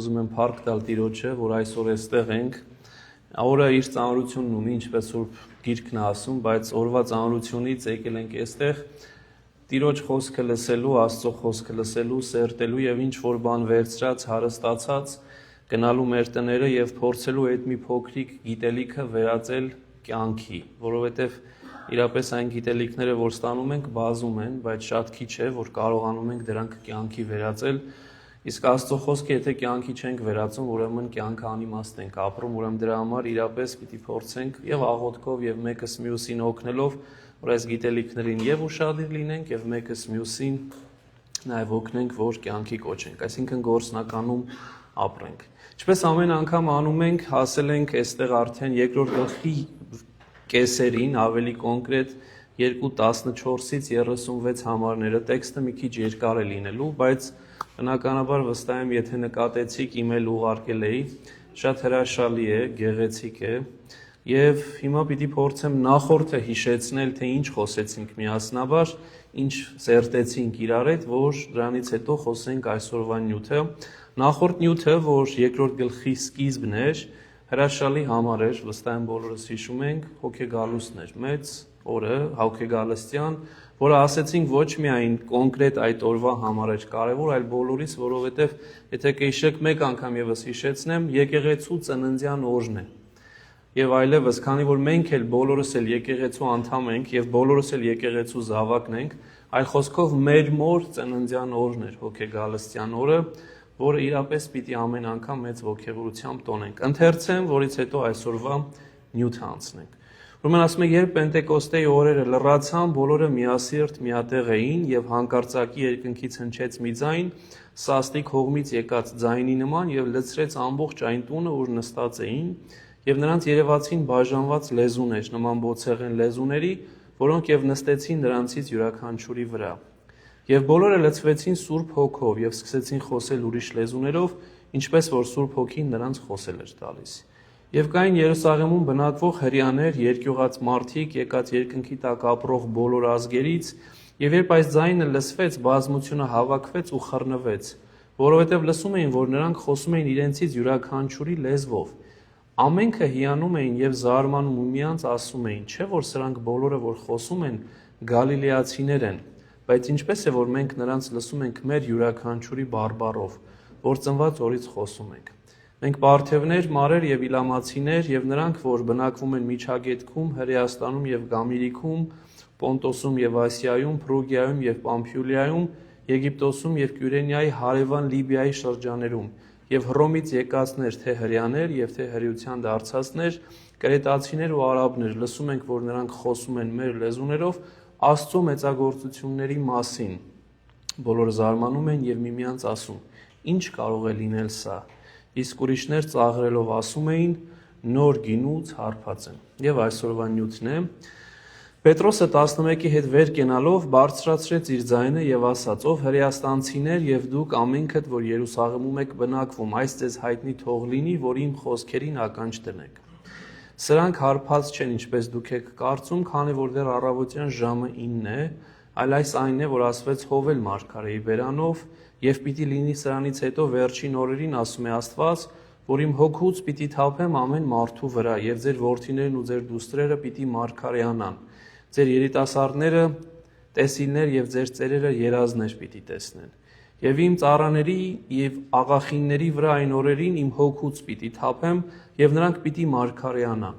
Ուզում եմ փառք տալ Տիրոջը, որ այսօր այստեղ ենք։ Օրը իր ծանրությունն ունի, ինչպես Սուրբ Գիրքն է ասում, բայց օրվա ծանրությունից եկել ենք այստեղ Տիրոջ խոսքը լսելու, Աստծո խոսքը լսելու, սերտելու եւ ինչ որ բան վերցրած, հարստացած գնալու մեր տները եւ փորձելու այդ մի փոքրիկ գիտելիքը վերածել կյանքի, որովհետեւ իրապես այն գիտելիքները, որ ստանում ենք, բազում են, բայց շատ քիչ է, որ կարողանում ենք դրանք կյանքի վերածել։ Իսկ Աստծո խոսքը եթե կյանքի չենք վերածում, ուրեմն կյանքը անիմաստ ենք ապրում, ուրեմն դրա համար իրապես պիտի փորձենք եւ աղոթքով եւ մեկս մյուսին օգնելով, որ այս գիտելիքներին եւ ուշադիր լինենք եւ մեկս մյուսին նաեւ օգնենք, որ կյանքի կոչենք, այսինքն գործնականում ապրենք։ Ինչպես ամեն անգամ անում ենք, հասել ենք այստեղ արդեն երկրորդ գլխի կեսերին, ավելի կոնկրետ 2:14-ից 36 համարները, տեքստը մի քիչ երկար է լինելու, բայց բնականաբար վստահ եմ, եթե նկատեցիք, email ուղարկել էի, շատ հրաշալի է, գեղեցիկ է, եւ հիմա պիտի փորձեմ նախորդը հիշեցնել, թե ինչ խոսեցինք միասնաբար, ինչ սերտեցինք իրար հետ, որ դրանից հետո խոսենք այսօրվա նյութը։ Նախորդ նյութը, որ երկրորդ գլխի սկիզբն էր, հրաշալի համար էր, վստահ եմ բոլորս հիշում ենք, հոգեգալուստն էր, մեծ օրը, հոգեգալստյան, որը ասեցինք ոչ միայն կոնկրետ այդ օրվա համար էր կարևոր, այլ բոլորիս, որովհետև եթե կհիշեք մեկ անգամ եւս հիշեցնեմ, եկեղեցու ծննդյան օրն է։ Եվ այլևս, քանի որ մենք էլ բոլորս էլ եկեղեցու անդամ ենք եւ բոլորս էլ եկեղեցու զավակն ենք, այլ խոսքով մեր մոր ծննդյան օրն էր, հոգեգալստյան օրը, որը իրապես պիտի ամեն անգամ մեծ ողջավորությամբ տոնենք։ Ընթերցեմ, որից հետո այսօրվա նյութը անցնենք։ Ուրեմն ասում է, երբ Պենտեկոստեի օրերը լռացան, բոլորը միասիրտ միատեղ էին եւ հանկարծակի երկնքից հնչեց մի ձայն, սաստիկ հողմից եկած ձայնի նման եւ լցրեց ամբողջ այն տունը, ուր նստած էին, եւ նրանց երևացին բաժանված լեզուներ, նման բոցեղեն լեզուների, որոնք եւ նստեցին նրանցից յուրաքանչյուրի վրա։ Եվ բոլորը լցվեցին Սուրբ Հոգով եւ սկսեցին խոսել ուրիշ լեզուներով, ինչպես որ Սուրբ Հոգին նրանց խոսել էր տալիս։ Եվ կային Երուսաղեմում բնակվող հրեաներ, երկյուղած մարդիկ, եկած երկնքի տակ ապրող բոլոր ազգերից, եւ երբ այս ձայնը լսվեց, բազմությունը հավաքվեց ու խռնվեց, որովհետեւ լսում էին, որ նրանք խոսում էին իրենցից յուրաքանչյուրի լեզվով։ Ամենքը հիանում էին եւ զարմանում ու միանց ասում էին, չէ՞ որ սրանք բոլորը, որ խոսում են, գալիլեացիներ են, բայց ինչպես է, որ մենք նրանց լսում ենք մեր յուրաքանչյուրի բարբառով, որ ծնված օրից խոսում ենք։ Մենք Պարթևներ, Մարեր եւ Իլամացիներ եւ նրանք, որ բնակվում են Միջագետքում, Հրեաստանում եւ Գամիրիքում, Պոնտոսում եւ Ասիայում, Փրուգիայում եւ Պամփյուլիայում, Եգիպտոսում եւ Կյուրենիայի հարևան Լիբիայի շրջաներում եւ Հռոմից եկածներ, թե հրեաներ եւ թե հրեության դարձածներ, կրետացիներ ու արաբներ, լսում ենք, որ նրանք խոսում են մեր լեզուներով Աստծո մեծագործությունների մասին։ Բոլորը զարմանում են եւ միմյանց ասում. Ինչ կարող է լինել սա։ Իսկ ուրիշներ ծաղրելով ասում էին նոր գինուց հարբած են։ Եվ այսօրվա նյութն է։ Պետրոսը 11-ի հետ վեր կենալով բարձրացրեց իր ձայնը եւ ասաց. «Ով հրեաստանցիներ եւ դուք ամենքդ, որ Երուսաղեմում եք բնակվում, այս ձեզ հայտնի թող լինի, որ իմ խոսքերին ականջ դնեք։ Սրանք հարբած չեն, ինչպես դուք եք կարծում, քանի որ դեռ առավոտյան ժամը 9 է, այլ այս այն է, որ ասվեց Հովել մարգարեի բերանով, եւ պիտի լինի սրանից հետո վերջին օրերին, ասում է Աստված, որ իմ հոգուց պիտի թափեմ ամեն մարդու վրա, եւ ձեր որդիներն ու ձեր դուստրերը պիտի մարգարեանան, ձեր երիտասարդները տեսիլներ եւ ձեր ծերերը երազներ պիտի տեսնեն։ Եվ իմ ծառաների եւ աղախինների վրա այն օրերին իմ հոգուց պիտի թափեմ, եւ նրանք պիտի մարգարեանան։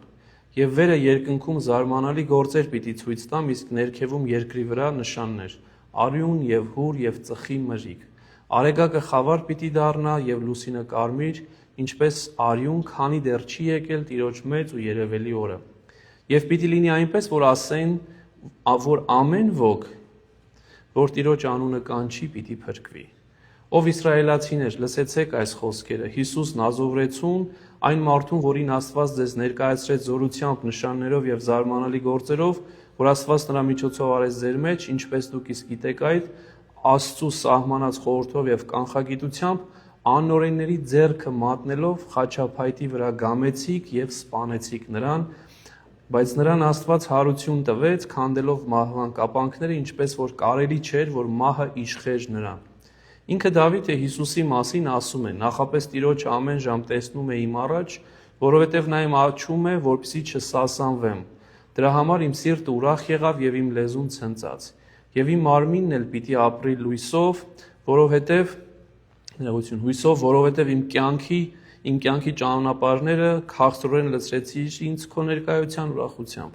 Եվ վերը երկնքում զարմանալի գործեր պիտի ցույց տամ, իսկ ներքևում երկրի վրա նշաններ՝ արյուն եւ հուր եւ ծխի մրրիկ։ Արեգակը խավար պիտի դառնա եւ լուսինը կարմիր, ինչպես արյուն, քանի դեռ չի եկել Տիրոջ մեծ ու երևելի օրը։ Եվ պիտի լինի այնպես, որ ասեն, որ ամեն ոք, որ Տիրոջ անունը կանչի, պիտի փրկվի։ Ով իսրայելացիներ, լսեցեք այս խոսքերը. Հիսուս Նազովրեցուն, այն մարդուն, որին Աստված ձեզ ներկայացրեց զորությամբ, նշաններով եւ զարմանալի գործերով, որ Աստված նրա միջոցով արեց ձեր մեջ, ինչպես դուք իսկ գիտեք այդ, Աստծու սահմանած խորհրդով եւ կանխագիտությամբ, անօրենների ձեռքը մատնելով խաչափայտի վրա գամեցիք եւ սպանեցիք նրան, բայց նրան Աստված հարություն տվեց, քանդելով մահվան կապանքները, ինչպես որ կարելի չէր, որ մահը իշխեր նրան։ Ինքը Դավիթը Հիսուսի մասին ասում է. նախապես Տիրոջը ամեն ժամ տեսնում է իմ առաջ, որովհետև նա իմ աչում է, որպեսզի չսասանվեմ։ Դրա համար իմ սիրտը ուրախ եղավ եւ իմ լեզուն ցնծաց։ Եվ իմ մարմինն էլ պիտի ապրի լույսով, որովհետև իմ կյանքի ճանապարհները քաղցրորեն լցրեցիր ինձ քո ներկայության ուրախությամբ։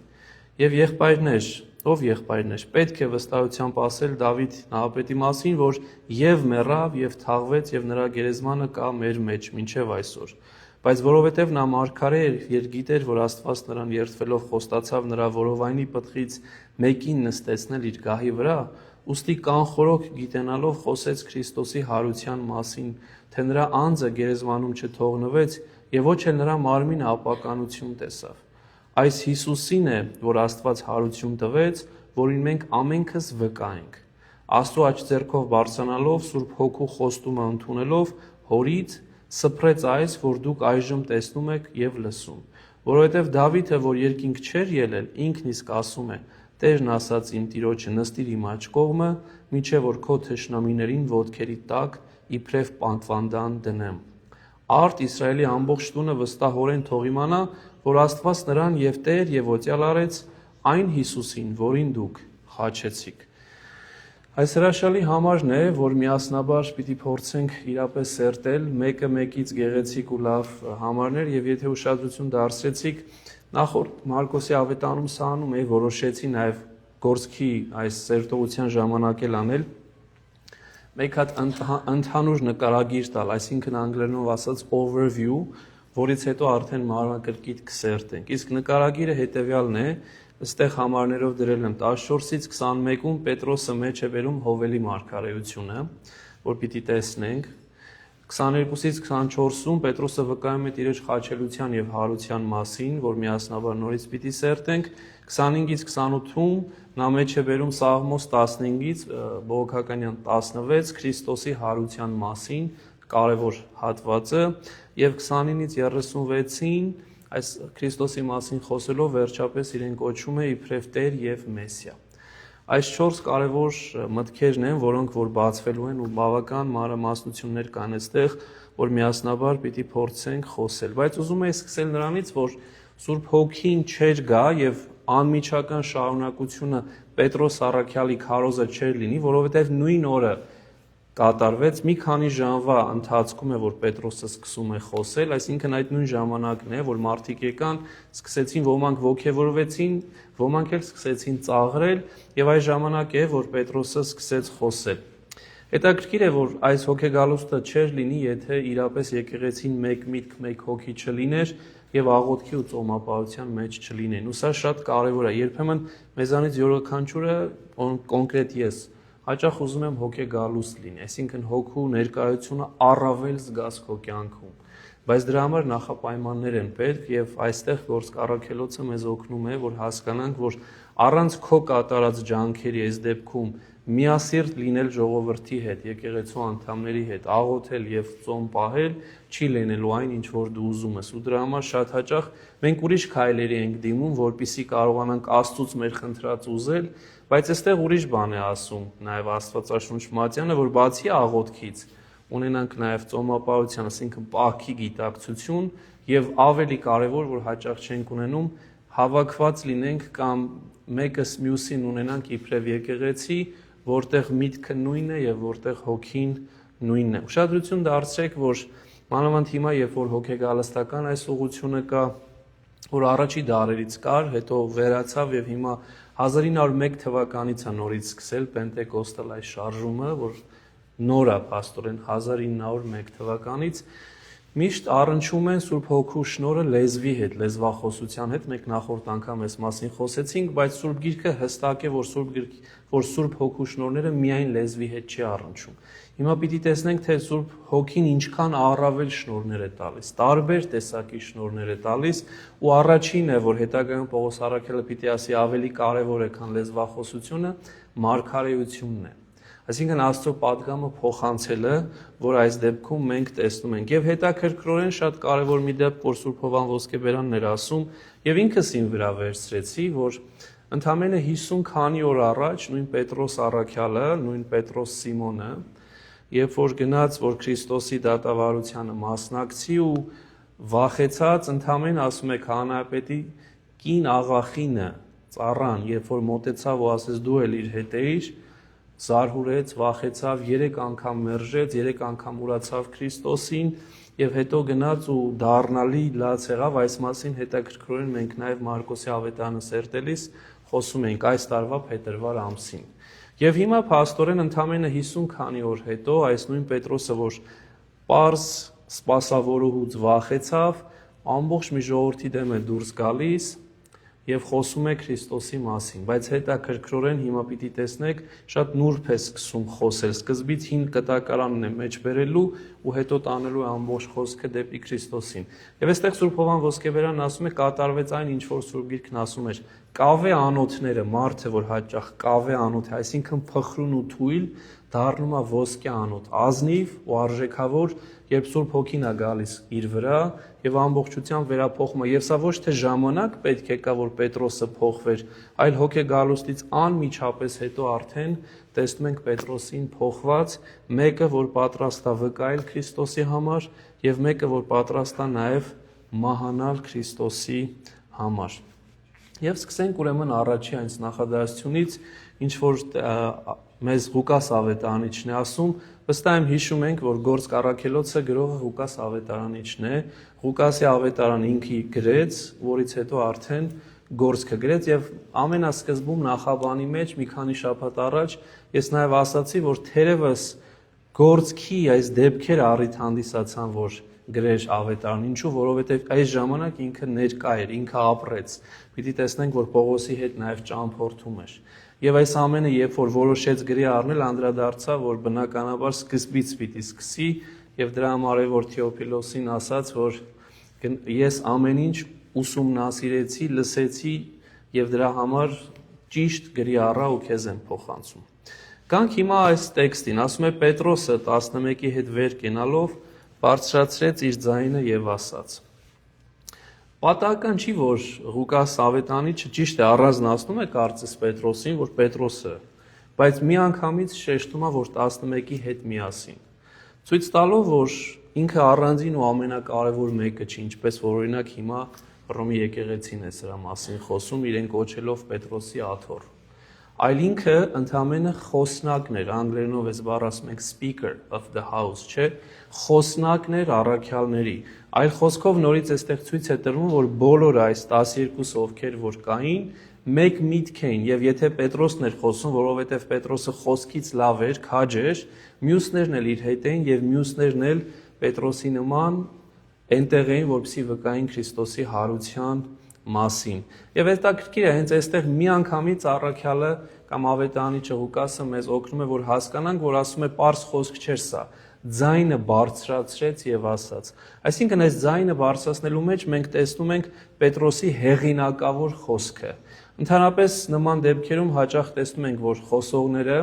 Եվ եղբայրներ, պետք է վստահությամբ ասել Դավիթ նահապետի մասին, որ եւ մեռավ եւ թաղվեց եւ նրա գերեզմանը կա մեր մեջ մինչեւ այսօր։ Բայց որովհետև նա մարգարե էր եւ գիտեր, որ Աստված նրան երդվելով խոստացավ նրա որովայնի պտղից մեկին նստեցնել իր գահի վրա, ուստի կանխորոք գիտենալով խոսեց Քրիստոսի հարության մասին, թե նրա անձը գերեզմանում չթողնվեց եւ ոչ էլ նրա մարմինը ապականություն տեսավ։ Այս Հիսուսին է, որ Աստված հարություն տվեց, որին մենք ամենքս վկա ենք։ Աստծո աջ ձեռքով բարձրանալով, Սուրբ Հոգու խոստումը ընդունելով, Հորից սփռեց այս, որ դուք այժմ տեսնում եք եւ լսում։ Որովհետեւ Դավիթը, որ երկինք չէր ելել, ինքն իսկ ասում է. Տերն ասաց իմ Տիրոջը նստիր իմ աջ կողմը, մինչեւ որ քո թշնամիներին ոտքերի տակ իբրև պատվանդան դնեմ։ Արդ Իսրայելի ամբողջ տունը վստահորեն թող իմանա, որ Աստված նրան եւ Տեր եւ ոտյալ արեց այն Հիսուսին, որին դուք խաչեցիք։ Այս հրաշալի համարն է, որ միասնաբար պիտի փորձենք իրապես սերտել, մեկը մեկից գեղեցիկ ու լավ համարներ եւ եթե ուշադրություն դարձրեցիք, նախորդ Մարկոսի ավետարանում սանում որոշեցի նաեւ գործքի այս սերտողության ժամանակ էլ անել, մեկ հատ ընդհանուր նկարագիր տալ, այսինքն անգլերենով ասած overview, որից հետո արդեն մանրակրկիտ կսերտենք։ Իսկ նկարագիրը հետեւյալն է, այստեղ համարներով դրել եմ 14-ից 21-ում Պետրոսը մեջ է բերում Հովելի մարգարեությունը, որ պիտի տեսնենք։ 22-ից 24-ում Պետրոսը վկայում է Տիրոջ խաչելության եւ հարության մասին, որ միասնաբար նորից պիտի սերտենք։ 25-ից 28-ում նա մեջ է բերում Սաղմոս 15-ից Բողոքականյան 16 Քրիստոսի հարության մասին, կարևոր հատվածը, եւ 29-ից 36-ին այս Քրիստոսի մասին խոսելով վերջապես իրեն կոչում է իբրև Տեր եւ Մեսիա։ Այս 4 կարևոր մտքերն են, որոնք որ բացվելու են ու բավական մանրամասնություններ կան այստեղ, որ միասնաբար պիտի փորձենք խոսել, բայց ուզում եմ սկսել նրանից, որ Սուրբ Հոգին չէր գա եւ անմիջական շարունակությունը Պետրոս առաքյալի քարոզը չէր լինի, որովհետեւ նույն օրը կատարվեց մի քանի ժամվա ընթացքում է, որ Պետրոսը սկսում է խոսել, այսինքն այդ նույն ժամանակն է, որ մարդիկ եկան, սկսեցին ոմանք ոգևորվեցին, ոմանք էլ սկսեցին ծաղրել, եւ այս ժամանակ է, որ Պետրոսը սկսեց խոսել։ Հետաքրքիր է, որ այս հոգեգալուստը չէր լինի, եթե իրապես եկեղեցին մեկ միտք, մեկ հոգի չլիներ եւ աղոթքի ու ծոմապահության մեջ չլինեն։ Ու սա շատ կարեւոր է։ Երբեմն մեզանից յուրաքանչյուրը կոնկրետ ես հաճախ ուզում եմ հոգեգալուստ լինի, այսինքն հոգու ներկայությունը առավել զգաս քո կյանքում, բայց դրա համար նախապայմաններ են պետք եւ այստեղ գործք առաքելոցը մեզ օգնում է, որ հասկանանք, որ առանց քո կատարած ջանքերի այս դեպքում միասիրտ լինել ժողովրդի հետ, եկեղեցու անդամների հետ, աղոթել եւ ծոմ պահել չի լինելու այն, ինչ որ դու ուզում ես։ Ու դրա համար շատ հաճախ մենք ուրիշ քայլերի ենք դիմում, որպեսզի կարողանանք Աստծուց մեր խնդրած ուզել, բայց այստեղ ուրիշ բան է ասում նաեւ Աստվածաշունչ Մատյանը, որ բացի աղոթքից ունենանք նաեւ ծոմապահության, ասինքն պահքի գիտակցություն եւ ավելի կարեւոր, որ հաճախ չենք ունենում, հավաքված լինենք կամ մեկս մյուսին ունենանք իբրև եկեղեցի, որտեղ միտքը նույնն է եւ որտեղ հոգին նույնն է։ Ուշադրություն դարձրեք, որ մանավանդ հիմա, երբ որ հոգեգալստական այս ուղղությունը կա, որ առաջի դարերից կար, հետո վերացավ եւ հիմա 1901 թվականից է նորից սկսել Պենտեկոստալ այս շարժումը, որ նոր է փաստորեն 1901 թվականից միշտ առնչում են Սուրբ Հոգու շնորհը լեզվի հետ, լեզվախոսության հետ, մենք նախորդ անգամ այս մասին խոսեցինք, բայց Սուրբ Գիրքը հստակ է, որ Սուրբ Հոգու շնորհները միայն լեզվի հետ չի առնչում։ Հիմա պիտի տեսնենք, թե Սուրբ Հոգին ինչքան առավել շնորհներ է տալիս, տարբեր տեսակի շնորհներ է տալիս, ու առաջինն է, որ հետագայում Պողոս առաքյալը պիտի ասի ավելի կարևոր է, քան լեզվախոսությունը, մարգարեությունն է։ Այսինքն Աստծո պատգամը փոխանցելը, որ այս դեպքում մենք տեսնում ենք։ Եվ հետաքրքրորեն շատ կարևոր մի դեպք, որ Սուրբ Հովան Ոսկեբերանն էր ասում, եւ ինքս իմ վրա վերցրեցի, որ ընդամենը 50 քանի օր առաջ նույն Պետրոս առաքյալը, նույն Պետրոս Սիմոնը երբ որ գնաց, որ Քրիստոսի դատավարությանը մասնակցի ու վախեցած ընդամենը ասում է քահանայապետի կին աղախինը, ծառան, երբ որ մոտեցավ ու ասեց դու էլ իր հետ էիր, զարհուրեց, վախեցավ, 3 անգամ մերժեց, 3 անգամ ուրացավ Քրիստոսին եւ հետո գնաց ու դառնալի լաց եղավ, այս մասին հետաքրքրորեն մենք նաեւ Մարկոսի ավետարանը սերտելիս խոսում ենք այս տարվա փետրվար ամսին։ Եվ հիմա փաստորեն ընդամենը 50 քանի օր հետո այս նույն Պետրոսը, որ պարզ սպասավորուհուց վախեցավ, ամբողջ մի ժողովրդի դեմ է դուրս գալիս եւ խոսում է Քրիստոսի մասին, բայց հետաքրքրորեն հիմա պիտի տեսնեք, շատ նուրբ է սկսում խոսել, սկզբից հին կտակարանն է մեջ բերելու ու հետո տանելու է ամբողջ խոսքը դեպի Քրիստոսին։ Եվ այստեղ Սուրբ Հովհան Ոսկեբերյանն ասում է, կատարվեց այն, ինչ որ Սուրբ Գիրքն ասում էր, կավե անոթները, մարդը, որ հաճախ կավե անոթ է, այսինքն փխրուն ու թույլ, դառնում է ոսկե անոթ, ազնիվ ու արժեքավոր, երբ Սուրբ Հոգին է գալիս իր վրա եւ ամբողջությամբ վերափոխում է։ Եվ սա ոչ թե ժամանակ պետք է կա, որ Պետրոսը փոխվեր, այլ հոգեգալուստից անմիջապես հետո արդեն տեսնում ենք Պետրոսին փոխված, մեկը, որ պատրաստ է վկայել Քրիստոսի համար եւ մեկը, որ պատրաստ է նաեւ մահանալ Քրիստոսի համար։ Եվ սկսենք ուրեմն առաջի այս նախադասությունից, ինչ որ մեզ Ղուկաս ավետարանիչն է ասում, վստահ եմ հիշում ենք, որ Գործք առաքելոցը գրողը Ղուկաս ավետարանիչն է, Ղուկասի ավետարանը ինքը գրեց, որից հետո արդեն Գործքը գրեց եւ ամենասկզբում նախաբանի մեջ մի քանի շաբաթ առաջ ես նաեւ ասացի, որ թերևս Գործքի այս դեպքերը առիթ հանդիսացան, որ գրեր ավետարան, ինչու, որովհետև այս ժամանակ ինքը ներկա էր, ինքը ապրեց։ Պիտի տեսնենք, որ Պողոսի հետ նաև ճամփորդում էր։ Եվ այս ամենը, երբ որ որոշեց գրի առնել, անդրադարձավ, որ բնականաբար սկզբից պիտի սկսի, եւ դրա համար է, որ Թեոփիլոսին ասաց, որ ես ամեն ինչ ուսումնասիրեցի, լսեցի եւ դրա համար ճիշտ գրի առա ու քեզ եմ փոխանցում։ Կանք հիմա այս տեքստին, ասում է Պետրոսը 11-ի հետ վեր կենալով բարձրացրեց իր ձայնը եւ ասաց. Պատահական չի, որ Ղուկաս ավետարանիչը ճիշտ է առանձնացնում է կարծես Պետրոսին, որ Պետրոսը, բայց միանգամից շեշտում է, որ 11-ի հետ միասին։ Ցույց տալով, որ ինքը առանձին ու ամենակարևոր մեկը չի, ինչպես որ օրինակ հիմա Հռոմի եկեղեցին է սրա մասին խոսում, իրեն կոչելով Պետրոսի աթոռ։ Այլ ինքը ընդամենը խոսնակն էր, անգլերենով էս բառը ասում ենք speaker of the house, չէ, խոսնակն էր առաքյալների։ Այլ խոսքով նորից այստեղ ցույց է տրվում, որ բոլոր այս 12 ովքեր որ կային, մեկ միտք էին, եւ եթե Պետրոսն էր խոսում, որովհետեւ Պետրոսը խոսքից լավ էր, քաջ էր, մյուսներն էլ իր հետ էին եւ մյուսներն էլ Պետրոսի նման այնտեղ էին, որպեսզի վկային Քրիստոսի հարության մասին։ Եվ հետաքրքիր է, հենց այստեղ միանգամից առաքյալը կամ ավետարանիչը Ղուկասը մեզ օգնում է, որ հասկանանք, որ ասում է պարզ խոսք չէր սա, ձայնը բարձրացրեց եւ ասաց։ Այսինքն այս ձայնը բարձրացնելու մեջ մենք տեսնում ենք Պետրոսի հեղինակավոր խոսքը։ Ընդհանրապես նման դեպքերում հաճախ տեսնում ենք, որ խոսողները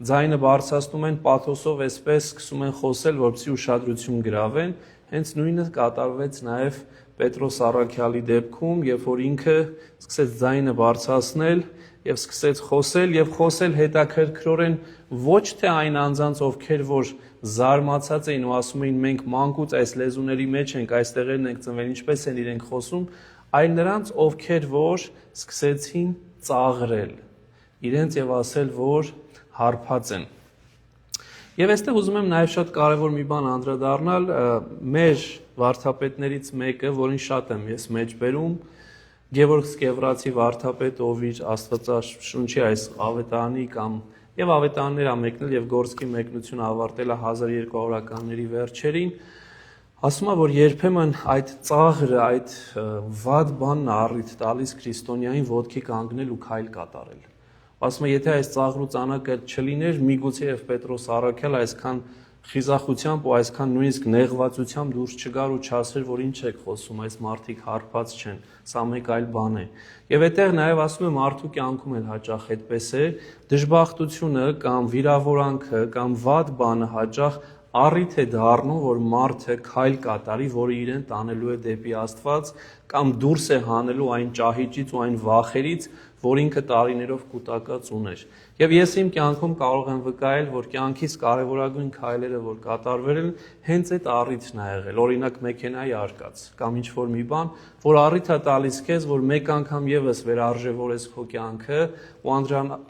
ձայնը բարձրացնում են պաթոսով, այսպես սկսում են խոսել, որպեսզի ուշադրություն գրավեն, հենց նույնը կատարվեց նաեւ Պետրոս առաքյալի դեպքում, երբ որ ինքը սկսեց ձայնը բարձրացնել եւ սկսեց խոսել հետաքրքրորեն ոչ թե այն անձանց, ովքեր որ զարմացած էին ու ասում էին մենք մանկուց այս լեզուների մեջ ենք, այս տեղերն ենք ծնվել, ինչպես են իրենք խոսում, այլ նրանց, ովքեր որ սկսեցին ծաղրել իրենց եւ ասել, որ հարբած են։ Եվ այստեղ ուզում եմ նաև շատ կարևոր մի բան անդրադառնալ, մեր վարդապետներից մեկը, որին շատ եմ ես մեջ բերում, Գևորգ Սկևրացի վարդապետ, ով իր Աստվածաշունչի այս ավետարանի կամ եւ ավետարաններ ամեկնել եւ Գործքի մեկնությունը ավարտել է 1200-ականների վերջերին, ասում է, որ երբեմն այդ ծաղրը, այդ վատ բանն առիթ տալիս քրիստոնյային ոտքի կանգնել ու քայլ կատարել։ Ասում է, եթե այս ծաղրու ծանակը չլիներ, միգուցե եւ Պետրոս առաքյալը այսքան խիզախությամբ ու այսքան նույնիսկ նեղվածությամբ դուրս չգար ու չասեր, որ ինչ եք խոսում, այս մարդիկ հարբած չեն, սա մեկ այլ բան է։ Եվ այդտեղ նաեւ ասում է, մարդու կյանքում էլ հաճախ այդպես է, դժբախտությունը կամ վիրավորանքը կամ վատ բանը հաճախ առիթ է դառնում, որ մարդը քայլ կատարի, որը իրեն տանելու է դեպի Աստված, կամ դուրս է հանելու այն ճահիճից ու այն վախերից, որ ինքը տարիներով կուտակած ուներ։ Եվ ես իմ կյանքում կարող եմ վկայել, որ կյանքից կարևորագույն քայլերը, որ կատարվել են, հենց այդ առիթն ա եղել։ Օրինակ մեքենայի արկած կամ ինչ-որ մի բան, որ առիթ ա տալիս քեզ, որ մեկ անգամ եւս վերարժևորես քո կյանքը ու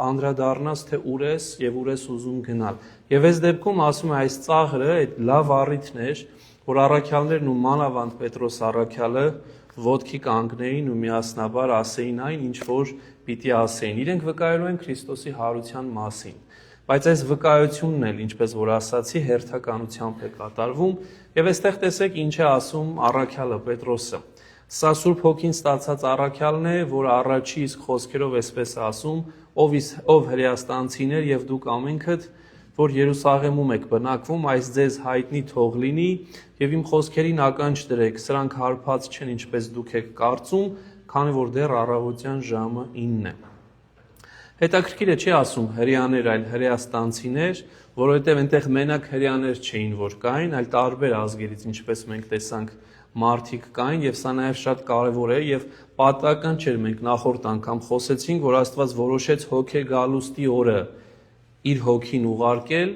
անդրադառնաս, թե ուր ես եւ ուր ես ուզում գնալ։ Եվ այս դեպքում ասում է այս ծաղրը այդ լավ առիթն էր, որ առաքյալներն ու մանավանդ Պետրոս առաքյալը ոտքի կանգնեին ու միասնաբար ասեին այն, ինչ որ պիտի ասեին։ Իրենք վկայելու են Քրիստոսի հարության մասին։ Բայց այս վկայությունն էլ, ինչպես որ ասացի, հերթականությամբ է կատարվում, եւ այստեղ տեսեք ինչ է ասում առաքյալը Պետրոսը։ Սա Սուրբ Հոգին ստացած առաքյալն է, որ առաջի իսկ խոսքերով այսպես ասում. ով հրեաստանցիներ եւ դուք ամենքդ, որ Երուսաղեմում եք բնակվում, այս ձեզ հայտնի թող լինի եւ իմ խոսքերին ականջ դրեք, սրանք հարբած չեն, ինչպես դուք եք կարծում, քանի որ դեռ առավոտյան ժամը 9 է։ Հետաքրքիր է չի ասում հրեաներ, այլ հրեաստանցիներ, որովհետև այնտեղ մենակ հրեաներ չէին, որ կային, այլ տարբեր ազգերից, ինչպես մենք տեսանք, մարդիկ կային, եւ սա նաեւ շատ կարեւոր է եւ պատահական չէր, մենք նախորդ անգամ խոսեցինք, որ Աստված որոշեց հոգե գալուստի օրը իր հոգին ուղարկել,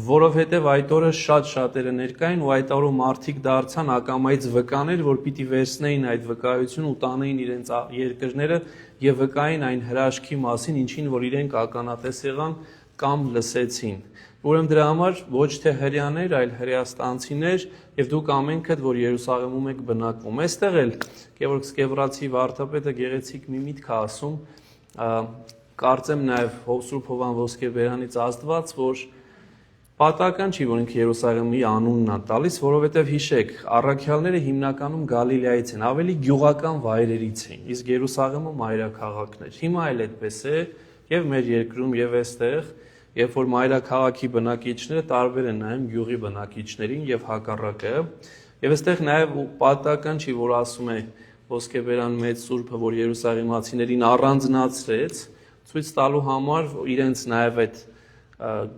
որովհետև այդ օրը շատ շատերը ներկային ու այդ օրը մարդիկ դարձան ակամայից վկաներ, որ պիտի վերցնեին այդ վկայությունը ու տանեին իրենց երկրները եւ վկային այն հրաշքի մասին, ինչին որ իրենք ականատես եղան կամ լսեցին։ Ուրեմն դրա համար ոչ թե հրեաներ, այլ հրեաստանցիներ եւ դուք ամենքդ, որ Երուսաղեմում եք բնակվում։ Այստեղ էլ Գևորգ Սկևրացի վարդապետը գեղեցիկ մի միտք է ասում, կարծեմ նաեւ Սուրբ Հովան Ոսկեբերանից ազդված, որ պատահական չի, որ ինքը Երուսաղեմի անունն է տալիս, որովհետև հիշեք, առաքյալները հիմնականում Գալիլեայից են, ավելի գյուղական վայրերից են, իսկ Երուսաղեմը մայրաքաղաքն էր։ Հիմա էլ այդպես է, եւ մեր երկրում եւ այստեղ, երբ որ մայրաքաղաքի բնակիչները տարբեր են նայում գյուղի բնակիչներին եւ հակառակը, եւ այստեղ նաեւ պատահական չի, որ ասում է Ոսկեբերան մեծ Սուրբը, որ Երուսաղեմացիներին առանձնացրեց, ցույց տալու համար իրենց նաեւ այդ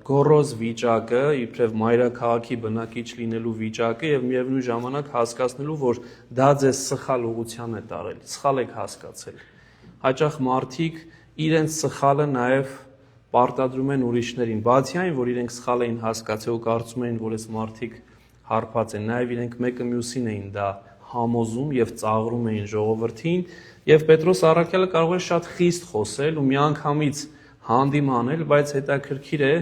գոռոզ վիճակը, իբրև մայրաքաղաքի բնակիչ լինելու վիճակը եւ միևնույն ժամանակ հասկացնելու, որ դա ձեզ սխալ ուղղության է տարել, սխալ եք հասկացել։ Հաճախ մարդիկ իրենց սխալը նաեւ պարտադրում են ուրիշներին, բացի այն, որ իրենք սխալ էին հասկացել ու կարծում էին, որ այս մարդիկ հարբած են, նաեւ իրենք մեկը մյուսին էին դա համոզում եւ ծաղրում էին ժողովրդին, եւ Պետրոս առաքյալը կարող է շատ խիստ խոսել ու միանգամից հանդիմանել, բայց հետաքրքիր է,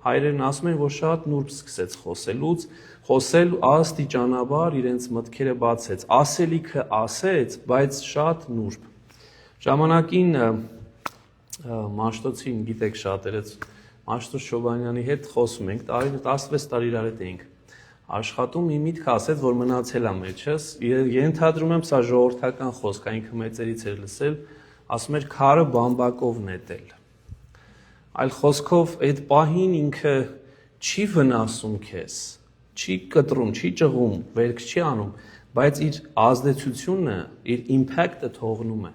հայրերն ասում են, որ շատ նուրբ սկսեց խոսել աստիճանաբար իրենց մտքերը բացեց, ասելիքը ասեց, բայց շատ նուրբ։ Ժամանակին Մաշտոցին, գիտեք շատերից, Մաշտոց Շոբանյանի հետ խոսում ենք, 16 տարի իրար հետ էինք աշխատում, մի միտք ասեց, որ մնացել է մեջս, ենթադրում եմ սա ժողովրդական խոսք, ինքը մեծերից էր լսել, ասում էր քարը բամբակով նետել։ Այլ խոսքով այդ պահին ինքը չի վնասում քեզ, չի կտրում, չի ճղում, վերք չի անում, բայց իր ազդեցությունը, իր իմպակտը թողնում է։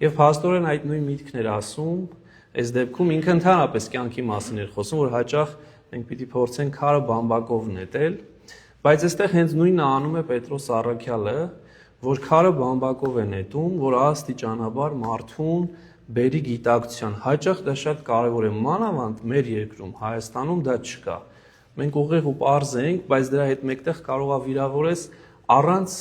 Եվ փաստորեն այդ նույն միտքն էր ասում, այս դեպքում ինքը ընդհանրապես կյանքի մասին էր խոսում, որ հաճախ մենք պիտի փորձենք քարը բամբակով նետել, բայց այստեղ հենց նույնը անում է Պետրոս առաքյալը, որ քարը բամբակով է նետում, որ աստիճանաբար մարդուն բերի գիտակցության, հաճախ դա շատ կարևոր է, մանավանդ մեր երկրում, Հայաստանում դա չկա։ Մենք ուղիղ ու պարզ ենք, բայց դրա հետ մեկտեղ կարող է վիրավորես առանց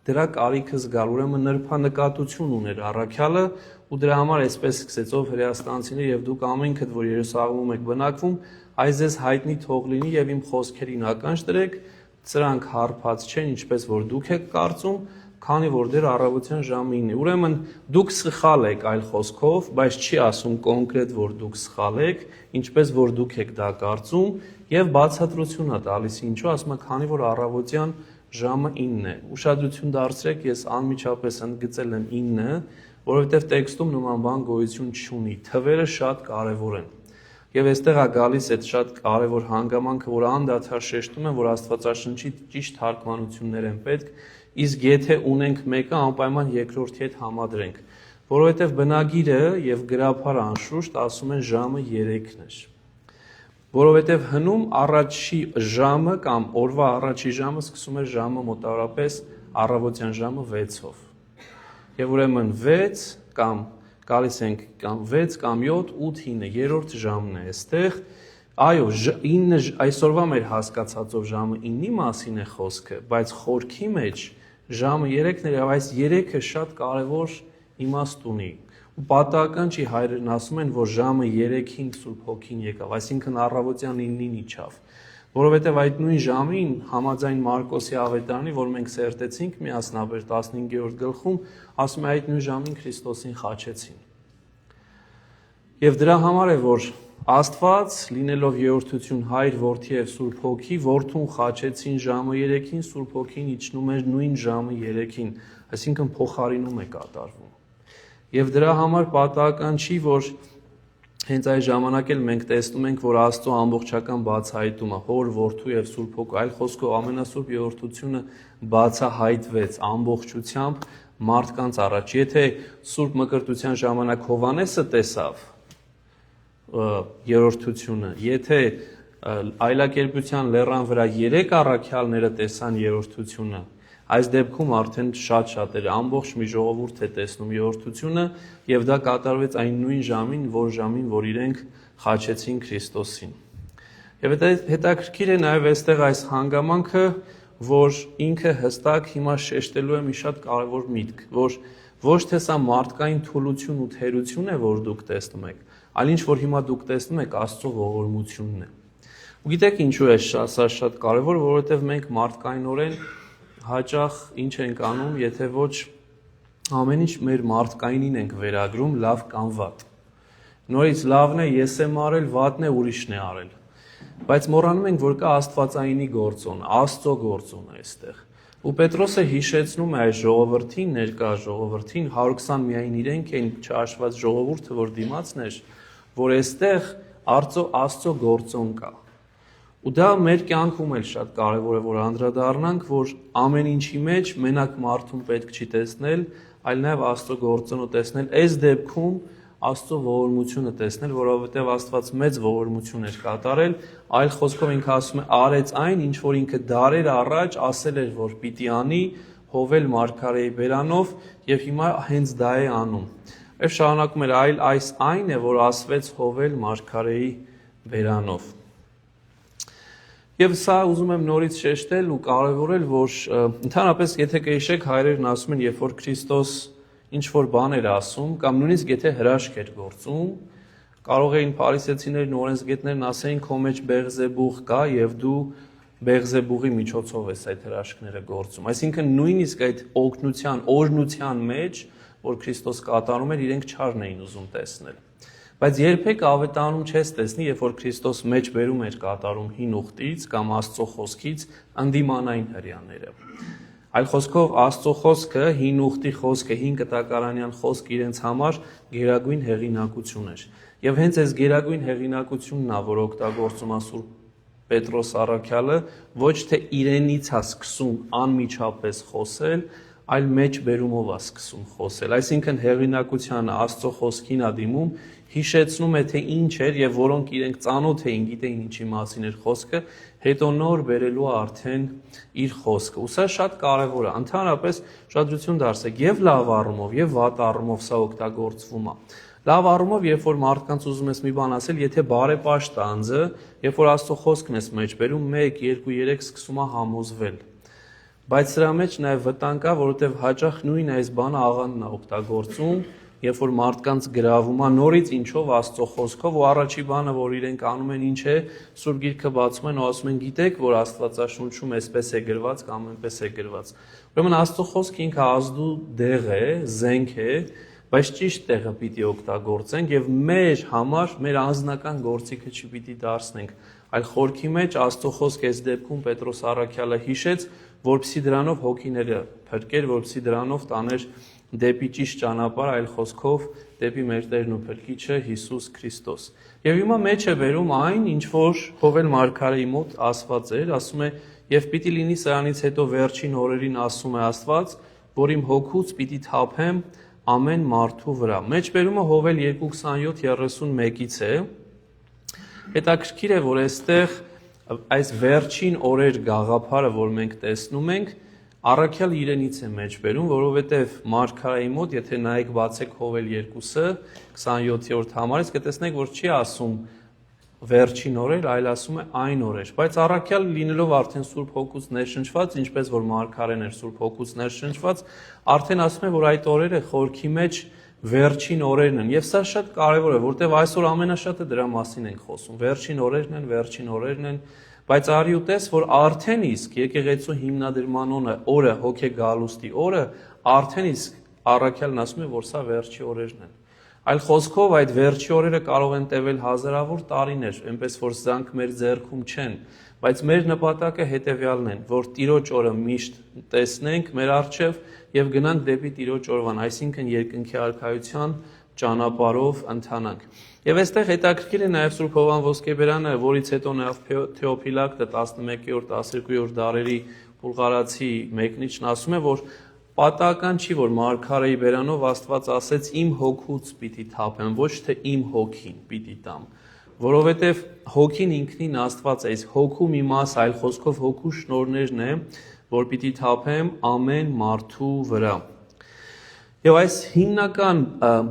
դրա կարիքը զգալ, ուրեմն նրբանկատություն ուներ առաքյալը ու դրա համար այսպես սկսեց, ով հրեաստանցիներ եւ դուք ամենքդ, որ Երուսաղեմում եք բնակվում, այս ձեզ հայտնի թող լինի եւ իմ խոսքերին ականջ դրեք, սրանք հարբած չեն, ինչպես որ դուք եք կարծում, քանի որ դեռ առավոտյան ժամը 9 է։ Ուրեմն դուք սխալ եք այլ խոսքով, բայց չի ասում կոնկրետ, որ դուք սխալ եք, ինչպես որ դուք եք դա կարծում, եւ բացատրություն է տալիս ինչու, ասում է, քանի որ առավոտյան ժամը 9 է։ Ուշադրություն դարձրեք, ես անմիջապես ընդգծել եմ 9, որովհետև տեքստում նման բան գոյություն չունի։ Թվերը շատ կարևոր են։ Եվ այստեղ է գալիս այդ շատ կարևոր հանգամանքը, որ անդադար շեշտում են, որ Աստվածաշնչի ճիշտ թարգմանություններ են պետք, իսկ եթե ունենք մեկը, անպայման երկրորդի հետ համադրենք, որովհետև բնագիրը եւ գրաբար անշուշտ ասում են ժամը 3-ն էր։ որովհետև հնում առաջի ժամը կամ օրվա առաջի ժամը սկսում է ժամը մոտավորապես առավոտյան ժամը 6-ով։ Եվ ուրեմն 6 կամ գալիս ենք կամ 6 կամ 7, 8, 9, երրորդ ժամն է այստեղ։ Այո, 9 այսօրվա մեր հասկացածով ժամը 9-ի մասին է խոսքը, բայց խորքի մեջ ժամը 3-ն է, եւ այս 3-ը շատ կարևոր իմաստ ունի։ Ու պատահական չի, հայրերն ասում են, որ ժամը 3-ին Սուրբ Հոգին եկավ, այսինքն առավոտյան 9-ին իջավ, որովհետև այդ նույն ժամին համաձայն Մարկոսի ավետարանի, որ մենք սերտեցինք միասնաբեր 15-րդ գլխում, ասում է այդ նույն ժամին Քրիստոսին խաչեցին։ Եվ դրա համար է, որ Աստված, լինելով երրորդություն Հայր, Որդի եւ Սուրբ Հոգի, Որդուն խաչեցին ժամը 3-ին, Սուրբ Հոգին իջնում է նույն ժամը 3-ին, այսինքն փոխարինում է կատարվում։ Եվ դրա համար պատահական չի, որ հենց այս ժամանակ էլ մենք տեսնում ենք, որ Աստծո ամբողջական բացահայտումը, Հոր, Որդու եւ Սուրբ Հոգու, այլ խոսքով ամենասուրբ երրորդությունը բացահայտվեց ամբողջությամբ մարդկանց առաջ։ Եթե Սուրբ Մկրտության ժամանակ Հովհաննեսը տեսավ երրորդությունը, եթե այլակերպության լեռան վրա 3 առաքյալները տեսան երրորդությունը, այս դեպքում արդեն շատ-շատերը ամբողջ մի ժողովուրդ է տեսնում երրորդությունը եւ դա կատարվեց այն նույն ժամին, որ իրենք խաչեցին Քրիստոսին։ Եվ հետաքրքիր է նաեւ այստեղ այս հանգամանքը, որ ինքը հստակ հիմա շեշտելու է մի շատ կարևոր միտք, որ ոչ թե սա մարդկային թուլություն ու թերություն է, որ դուք տեսնում եք, այլ ինչ որ հիմա դուք տեսնում եք Աստծո ողորմությունն է։ Ու գիտեք ինչու է սա շատ կարևոր, որովհետև մենք մարդկայնորեն հաճախ ինչ ենք անում, եթե ոչ ամեն ինչ մեր մարդկայինին ենք վերագրում, լավ կամ վատ։ Նորից լավն է ես եմ արել, վատն է ուրիշն է արել։ Բայց մոռանում ենք, որ կա աստվածայինի գործոն, Աստծո գործոնը այստեղ։ Ու Պետրոսը հիշեցնում է այս ժողովրդին, ներկա ժողովրդին, 120 միայն իրենք էին չհաշված ժողովուրդը, որ դիմացն էր, որ այստեղ Աստծո գործոն կա։ Ու դա մեր կյանքում էլ շատ կարևոր է, որ անդրադառնանք, որ ամեն ինչի մեջ մենակ մարդուն պետք չի տեսնել, այլ նաև Աստծո գործոնը տեսնել, այս դեպքում Աստծո ողորմությունը տեսնել, որովհետև Աստված մեծ ողորմություն էր կատարել, այլ խոսքով ինքը ասում է արեց այն, ինչ որ ինքը դարեր առաջ ասել էր, որ պիտի անի Հովել մարգարեի բերանով, եւ հիմա հենց դա է անում։ Եվ շարունակում էր այլ այս այն է, որ ասվեց Հովել մարգարեի բերանով։ Եվ սա ուզում եմ նորից շեշտել ու կարևորել, որ ընդհանրապես եթե կհիշեք հայրերն ասում են, երբ որ Քրիստոս ինչ որ բան էր ասում, կամ նույնիսկ եթե հրաշք էր գործում, կարող էին փարիսեցիներն ու օրենսգետներն ասեին քո մեջ Բեղզեբուղ կա եւ դու Բեղզեբուղի միջոցով ես այդ հրաշքները գործում։ Այսինքն նույնիսկ այդ օգնության, օրհնության մեջ, որ Քրիստոս կատարում էր, իրենք չարն էին ուզում տեսնել։ Բայց երբեք ավետարանում չես տեսնի, երբ որ Քրիստոս մեջբերում էր կատարում հին ուխտից կամ Աստծո խոսքից ընդդիմանային հրյաները։ Այլ խոսքով Աստծո խոսքը, հին ուխտի խոսքը, հին կտակարանյան խոսքը իրենց համար գերագույն հեղինակություն էր։ Եվ հենց այս գերագույն հեղինակությունն է, որ օգտագործում է Սուրբ Պետրոս առաքյալը, ոչ թե իրենից է սկսում անմիջապես խոսել, այլ մեջբերումով է սկսում խոսել։ Այսինքն հեղինակությանը Աստծո խոսքին է դիմում, հիշեցնում է թե ինչ էր եւ որոնք իրենք ծանոթ էին, գիտեին ինչի մասին էր խոսքը, հետո նոր բերելու է արդեն իր խոսքը։ Ու սա շատ կարեւոր է։ Ընդհանրապես շատություն դարձեք եւ լավ առումով եւ վատ առումով սա օգտագործվում է։ Լավ առումով, երբ որ մարդկանց ուզում ես մի բան ասել, եթե բարեպաշտ անձը, երբ որ Աստծո խոսքն ես մեջբերում, 1, 2, 3 սկսում է համոզվել։ Բայց սրա մեջ նաեւ վտանգ կա, որովհետեւ հաճախ նույն այս բանը աղանդն է օգտագործում, երբ որ մարդկանց գրավում է նորից ինչով Աստծո խոսքով ու առաջի բանը, որ իրենք անում են, ինչ է, Սուրբ Գիրքը բացում են ու ասում են, գիտեք, որ Աստվածաշունչում այսպես է գրված կամ այնպես է գրված։ Ուրեմն Աստծո խոսքը ինքը ազդու դեղ է, զենք է, բայց ճիշտ տեղը պիտի օգտագործենք եւ մեր համար մեր անձնական գործիքը չպիտի դարձնենք, այլ խորքի մեջ Աստծո խոսքը այս դեպքում Պետրոս առաքյալը հիշեց, որպեսզի դրանով հոգիները փրկեր, որպեսզի դրանով տաներ դեպի ճիշտ ճանապարհ, այլ խոսքով դեպի մեր Տերն ու Փրկիչը Հիսուս Քրիստոս։ Եվ հիմա մեջ է վերում այն, ինչ որ Հովել մարգարեի մոտ ասված էր, ասում է, եւ պիտի լինի սրանից հետո վերջին օրերին ասում է Աստված, որ իմ հոգուց պիտի թափեմ ամեն մարդու վրա։ Մեջբերումը Հովել 2:27-31-ից է։ հետաքրքիր է, որ այստեղ այս վերջին օրեր գաղափարը, որ մենք տեսնում ենք, առաքյալ իրենից է մեջ բերում, որովհետև Մարգարեի մոտ, եթե նայեք բացեք Հովել 2-ը, 27-րդ համարից, կտեսնեք, որ չի ասում վերջին օրեր, այլ ասում է այն օրեր, բայց առաքյալ լինելով արդեն Սուրբ Հոգուց ներշնչված, ինչպես որ Մարգարեն էր Սուրբ Հոգուց ներշնչված, արդեն ասում է, որ այդ օրերը խորքի մեջ վերջին օրերն են, եւ սա շատ կարեւոր է, որտեղ այսօր ամենաշատը դրա մասին ենք խոսում, վերջին օրերն են, բայց արի ու տես, որ արդեն իսկ եկեղեցու հիմնադրման օրը հոգե գալուստի օրը, արդեն իսկ առաքյալն ասում է, որ սա վերջի օրերն են։ Այլ խոսքով այդ վերջի օրերը կարող են տևել հազարավոր տարիներ, այնպես որ զանք մեր ձեռքում չեն, բայց մեր նպատակը հետևյալն են, որ Տիրոջ օրը միշտ տեսնենք մեր առջև եւ գնանք դեպի Տիրոջ օրվան, այսինքն երկնքի արքայության ճանապարհով ընթանանք։ Եվ այստեղ հետաքրքիր է նաև Սուրբ Հովհան Ոսկեբերանը, որից հետո նաև Թեոփիլակտը 11-րդ, 12-րդ դարերի բուլղարացի մեկնիչն ասում է, որ պատահական չի, որ Մարգարեի բերանով Աստված ասեց իմ հոգուց պիտի թափեմ, ոչ թե իմ հոգին պիտի տամ, որովհետև հոգին ինքնին Աստված է, իսկ հոգու մի մաս, այլ խոսքով հոգու շնորհներն է, որ պիտի թափեմ ամեն մարդու վրա։ Եվ այս հիմնական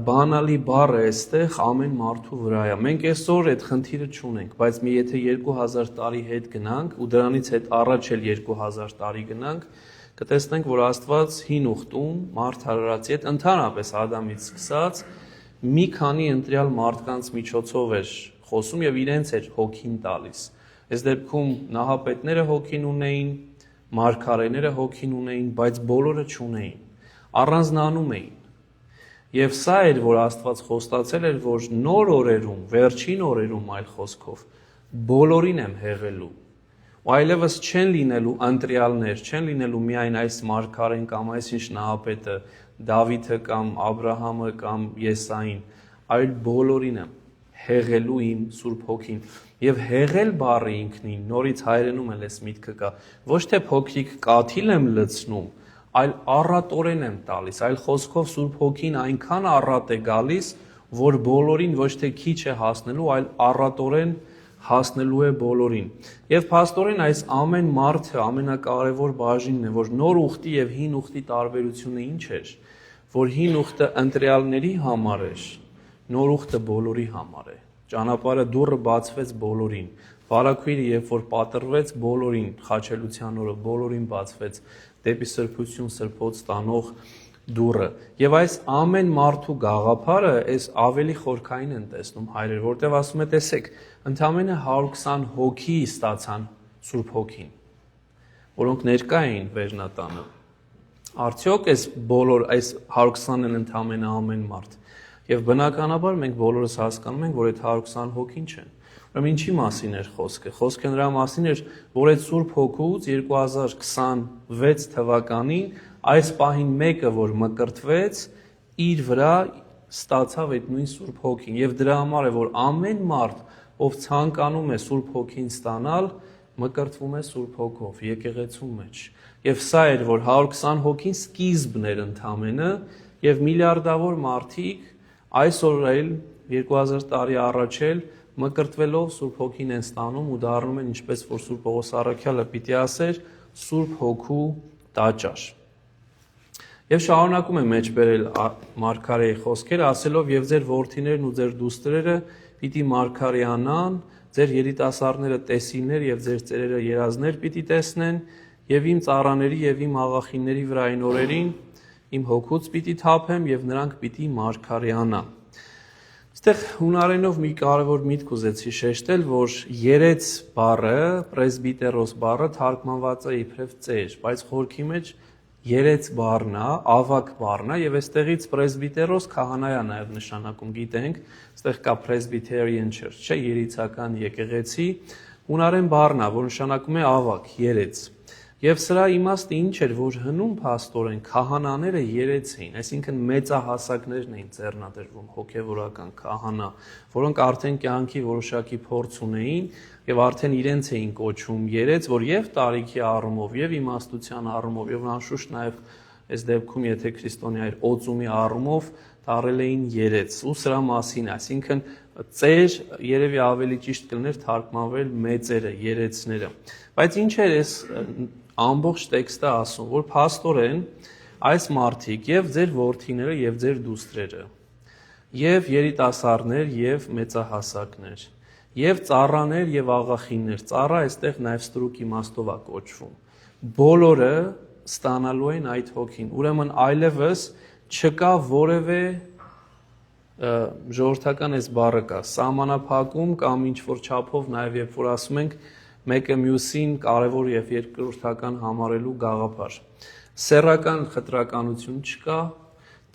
բանալի բառը այստեղ ամեն մարդու վրա է։ Մենք այսօր այդ խնդիրը չունենք, բայց մի եթե 2000 տարի հետ գնանք ու դրանից հետ առաջ էլ 2000 տարի գնանք, կտեսնենք, որ Աստված հին ուխտում մարդ արարածի հետ ընդհանրապես Ադամից սկսած մի քանի ընտրյալ մարդկանց միջոցով էր խոսում եւ իրենց էր հոգին տալիս։ Այս դեպքում նահապետները հոգին ունեին, մարգարեները հոգին ունեին, բայց բոլորը չունեին, առանձնանում էին։ Եվ սա էր, որ Աստված խոստացել էր, որ նոր օրերում, վերջին օրերում այլ խոսքով, բոլորին եմ հեղելու։ Ու այլևս չեն լինելու ընտրյալներ, չեն լինելու միայն այս մարգարեն կամ այսինչ նահապետը, Դավիթը կամ Աբրահամը կամ Եսային, այլ բոլորին եմ հեղելու իմ Սուրբ Հոգին։ Եվ հեղել բառը ինքնին, նորից հայերենում էլ էս միտքը կա, ոչ թե փոքրիկ կաթիլ եմ լցնում, այլ առատորեն եմ տալիս, այլ խոսքով Սուրբ Հոգին այնքան առատ է գալիս, որ բոլորին ոչ թե քիչ է հասնելու, այլ առատորեն հասնելու է բոլորին։ Եվ փաստորեն այս ամեն մարդը ամենակարևոր բաժինն է, որ նոր ուխտի եւ հին ուխտի տարբերությունը ինչ էր, որ հին ուխտը ընտրյալների համար էր, նոր ուխտը բոլորի համար է։ Ճանապարհը դուռը բացվեց բոլորին։ Վարագույրը երբ որ պատռվեց բոլորին, խաչելության օրը բոլորին բացվեց դեպի սրբություն սրբոց տանող դուռը։ Եվ այս ամեն մարդու գաղափարը այս ավելի խորքային են տեսնում հայրեր, որտեղ ասում է, տեսեք, ընդամենը 120 հոգի ստացան Սուրբ Հոգին, որոնք ներկա էին Վերնատանը։ Արդյոք այս բոլոր այս 120-ն են ընդամենը ամեն մարդ։ Եվ բնականաբար մենք բոլորս հասկանում ենք, որ այդ 120 հոգին չեն։ Ուրեմն ինչի մասին էր խոսքը։ Խոսքը նրա մասին էր, որ այդ Սուրբ Հոգուց 2026 թվականին այս պահին մեկը, որ մկրտվեց, իր վրա ստացավ այդ նույն Սուրբ Հոգին։ Եվ դրա համար է, որ ամեն մարդ, ով ցանկանում է Սուրբ Հոգին ստանալ, մկրտվում է Սուրբ Հոգով եկեղեցու մեջ։ Եվ սա էր, որ 120 հոգին սկիզբն էր ընդամենը, եւ միլիարդավոր մարդիկ այսօր էլ 2000 տարի առաջ էլ մկրտվելով Սուրբ Հոգին են ստանում ու դառնում են, ինչպես որ Սուրբ Պողոս առաքյալը պիտի ասեր, Սուրբ Հոգու տաճար։ Եվ շարունակում է մեջբերել Մարգարեի խոսքերը, ասելով եւ ձեր որդիներն ու ձեր դուստրերը պիտի մարգարեանան, ձեր երիտասարդները տեսիներ եւ ձեր ծերերը երազներ պիտի տեսնեն, եւ իմ ծառաների եւ իմ աղախինների վրա այն օրերին իմ հոգուց պիտի թափեմ եւ նրանք պիտի մարգարեանան։ Այստեղ հունարենով մի կարևոր միտք ուզեցի շեշտել, որ երեց բառը, պրեսբիտերոս բառը թարգմանված է իբրև ծեր, բայց խորքի մեջ երեց բառն է, ավակ բառն է եւ այստեղից պրեսբիտերոս քահանա է նաեւ նշանակում, գիտենք, այստեղ կա Presbyterian Church, չէ, երիցական եկեղեցի, հունարեն բառն է, որ նշանակում է ավակ, երեց։ Եվ սրա իմաստը ինչ էր, որ հնում փաստորեն քահանաները երեց էին, այսինքն մեծահասակներն էին ձեռնադրվում, հոգևորական քահանա, որոնք արդեն կյանքի որոշակի փորձ ունեին եւ արդեն իրենց էին կոչում երեց, որ եւ տարիքի առումով եւ իմաստության առումով եւ անշուշտ նաեւ այս դեպքում եթե քրիստոնյա էր օծումի առումով դարել էին երեց ու սրա մասին, այսինքն ծեր երևի ավելի ճիշտ կլիներ թարգմանվել մեծերը, երեցները։ Բայց ինչ էր այս ամբողջ տեքստը ասում, որ փաստորեն այս մարդիկ եւ ձեր որդիները եւ ձեր դուստրերը եւ երիտասարդներ եւ մեծահասակներ եւ ծառաներ եւ աղախիններ, ծառա այստեղ նաեւ ստրուկ իմաստով է կոչվում, բոլորը ստանալու են այդ հոգին։ Ուրեմն այլևս չկա որևէ ժողովրդական այս բառը կա սահմանափակում կամ ինչ որ չափով նաեւ երբ որ ասում ենք մեկը մյուսին կարևոր եւ երկրորդական համարելու գաղափար։ Սեռական խտրականություն չկա,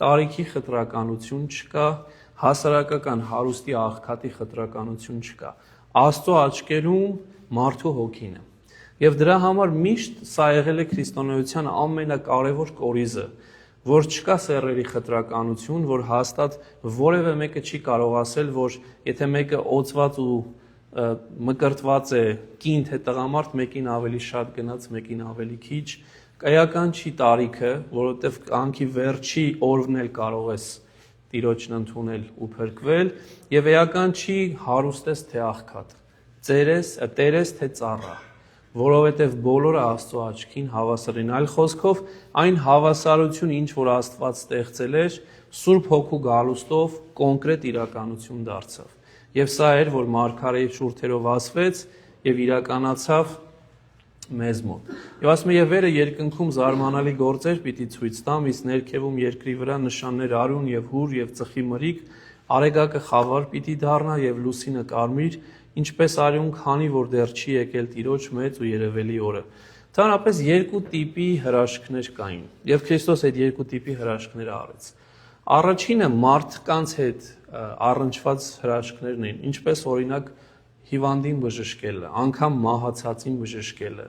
տարիքի խտրականություն չկա, հասարակական հարուստի աղքատի խտրականություն չկա։ Աստծո աչքերում մարդու հոգին է։ Եվ դրա համար միշտ սա եղել է քրիստոնեության ամենակարևոր կորիզը, որ չկա սեռերի խտրականություն, որ հաստատ որևէ մեկը չի կարող ասել, որ եթե մեկը օծված ու մկրտված է կին թե տղամարդ, մեկին ավելի շատ գնաց, մեկին ավելի քիչ, կայական չի տարիքը, որովհետև կյանքի վերջի օրն էլ կարող ես Տիրոջն ընդունել ու փրկվել, եւ էական չի հարուստ ես թե աղքատ, տեր ես թե ծառա, որովհետև բոլորը Աստծո աչքին հավասար են։ Այլ խոսքով, այն հավասարություն, ինչ որ Աստված ստեղծել էր, Սուրբ Հոգու գալուստով կոնկրետ իրականություն դարձավ։ Եվ սա էր, որ մարգարեի շուրթերով ասվեց եւ իրականացավ մեզ մոտ։ Եվ ասում է, եւ վերը երկնքում զարմանալի գործեր պիտի ցույց տամ, իսկ ներքևում երկրի վրա նշաններ արյուն եւ հուր եւ ծխի մրիկ, արեգակը խավար պիտի դառնա եւ լուսինը կարմիր, ինչպես արյուն, քանի որ դեռ չի եկել Տիրոջ մեծ ու երևելի օրը։ Ընդհանրապես երկու տիպի հրաշքներ կային, եւ Քրիստոս այդ երկու տիպի հրաշքները արեց։ Առաջինը մարդկանց հետ առնչված հրաշքներն էին, ինչպես օրինակ հիվանդին բժշկելը, անգամ մահացածին բժշկելը,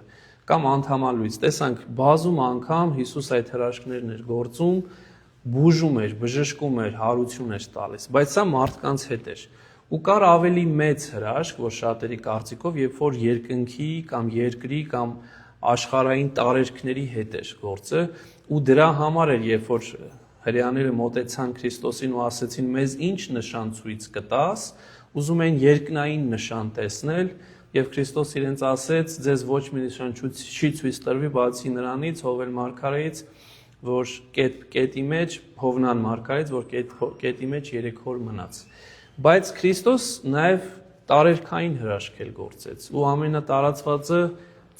կամ անդամալույց։ Տեսանք, բազում անգամ Հիսուս այդ հրաշքներն էր գործում, բուժում էր, բժշկում էր, հարություն էր տալիս, բայց սա մարդկանց հետ էր։ Ու կար ավելի մեծ հրաշք, որ շատերի կարծիքով, երբ որ երկնքի կամ երկրի կամ աշխարհային տարերքների հետ էր գործը, ու դրա համար էր, երբ որ հրեաները մոտեցան Քրիստոսին ու ասեցին, մեզ ինչ նշան ցույց կտաս, ուզում են երկնային նշան տեսնել, եւ Քրիստոս իրենց ասեց, ձեզ ոչ մի նշան չի ցույց տրվի, բացի նրանից, Հովել մարգարեից, որ կետի մեջ, Հովնան մարգարեից, որ կետի մեջ 3 օր մնաց։ Բայց Քրիստոս նաեւ տարերքային հրաշք էլ գործեց, ու ամենատարածվածը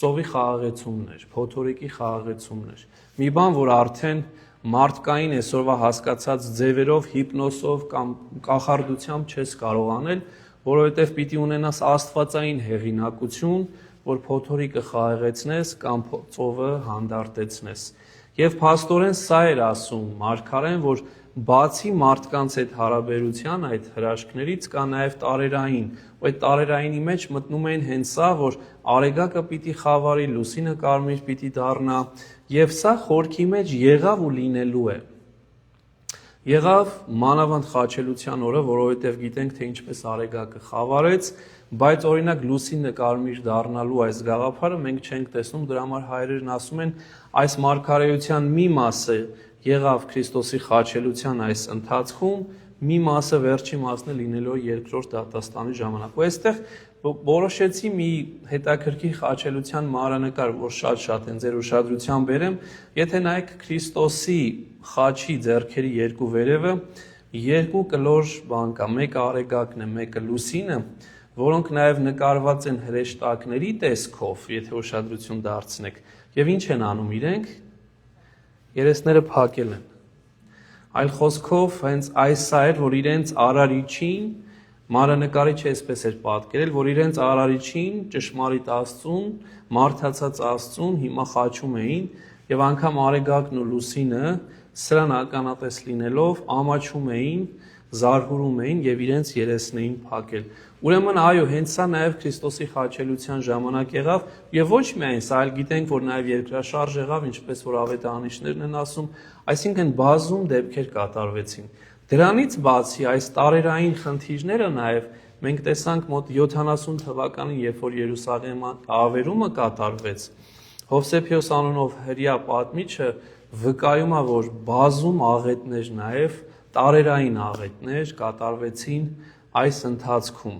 ծովի խաղաղեցումն էր, փոթորիկի խաղաղեցումն էր։ Մի բան, որ արդեն մարդկային այսօրվա հասկացած ձևերով, հիպնոսով կամ կախարդությամբ չես կարող անել, որովհետև պիտի ունենաս աստվածային հեղինակություն, որ փոթորիկը խաղաղեցնես կամ ծովը հանդարտեցնես։ Եվ փաստորեն սա էր ասում մարգարեն, որ բացի մարդկանց այդ հարաբերության, այդ հրաշքներից կա նաև տարերային, ու այդ տարերայինի մեջ մտնում էին հենց սա, որ արեգակը պիտի խավարի, լուսինը կարմիր պիտի դառնա, եւ սա խորքի մեջ եղավ ու լինելու է։ Եղավ մանավանդ խաչելության օրը, որովհետև գիտենք, թե ինչպես արեգակը խավարեց, բայց օրինակ լուսինը կարմիր դառնալու այս գաղափարը մենք չենք տեսնում, դրա համար հայրերն ասում են, այս մարգարեության մի մասը եղավ Քրիստոսի խաչելության այս ընթացքում, մի մասը վերջի մասն է լինելու երկրորդ դատաստանի ժամանակ։ Ու այստեղ որոշեցի մի հետաքրքիր խաչելության մանրանկար, որ շատ են ձեր ուշադրության բերեմ, եթե նայեք Քրիստոսի խաչի ձեռքերի երկու վերևը, երկու կլոր բան կա, մեկը արեգակն է, մեկը լուսինը, որոնք նաև նկարված են հրեշտակների տեսքով, եթե ուշադրություն դարձնեք, եւ ինչ են անում իրենք, երեսները փակել են։ Այլ խոսքով, հենց այս սա էր, որ իրենց արարիչին, մանրանկարիչը այսպես էր պատկերել, որ իրենց արարիչին, ճշմարիտ Աստծուն, մարդացած Աստծուն հիմա խաչում էին, եւ անգամ արեգակն ու լուսինը սրան ականատես լինելով ամաչում էին, զարհուրում էին եւ իրենց երեսն էին փակել։ Ուրեմն այո, հենց սա նաեւ Քրիստոսի խաչելության ժամանակ եղավ եւ ոչ միայն սա, այլ գիտենք, որ նաեւ երկրաշարժ եղավ, ինչպես որ ավետարանիչներն են ասում, այսինքն բազում դեպքեր կատարվեցին։ Դրանից բացի այս տարերային խնդիրները նաեւ մենք տեսանք մոտ 70 թվականին, երբ որ Երուսաղեմի ավերումը կատարվեց, Հովսեփիոս անունով հրյա պատմիչը վկայում է, որ բազում աղետներ նաև տարերային աղետներ կատարվեցին այս ընթացքում։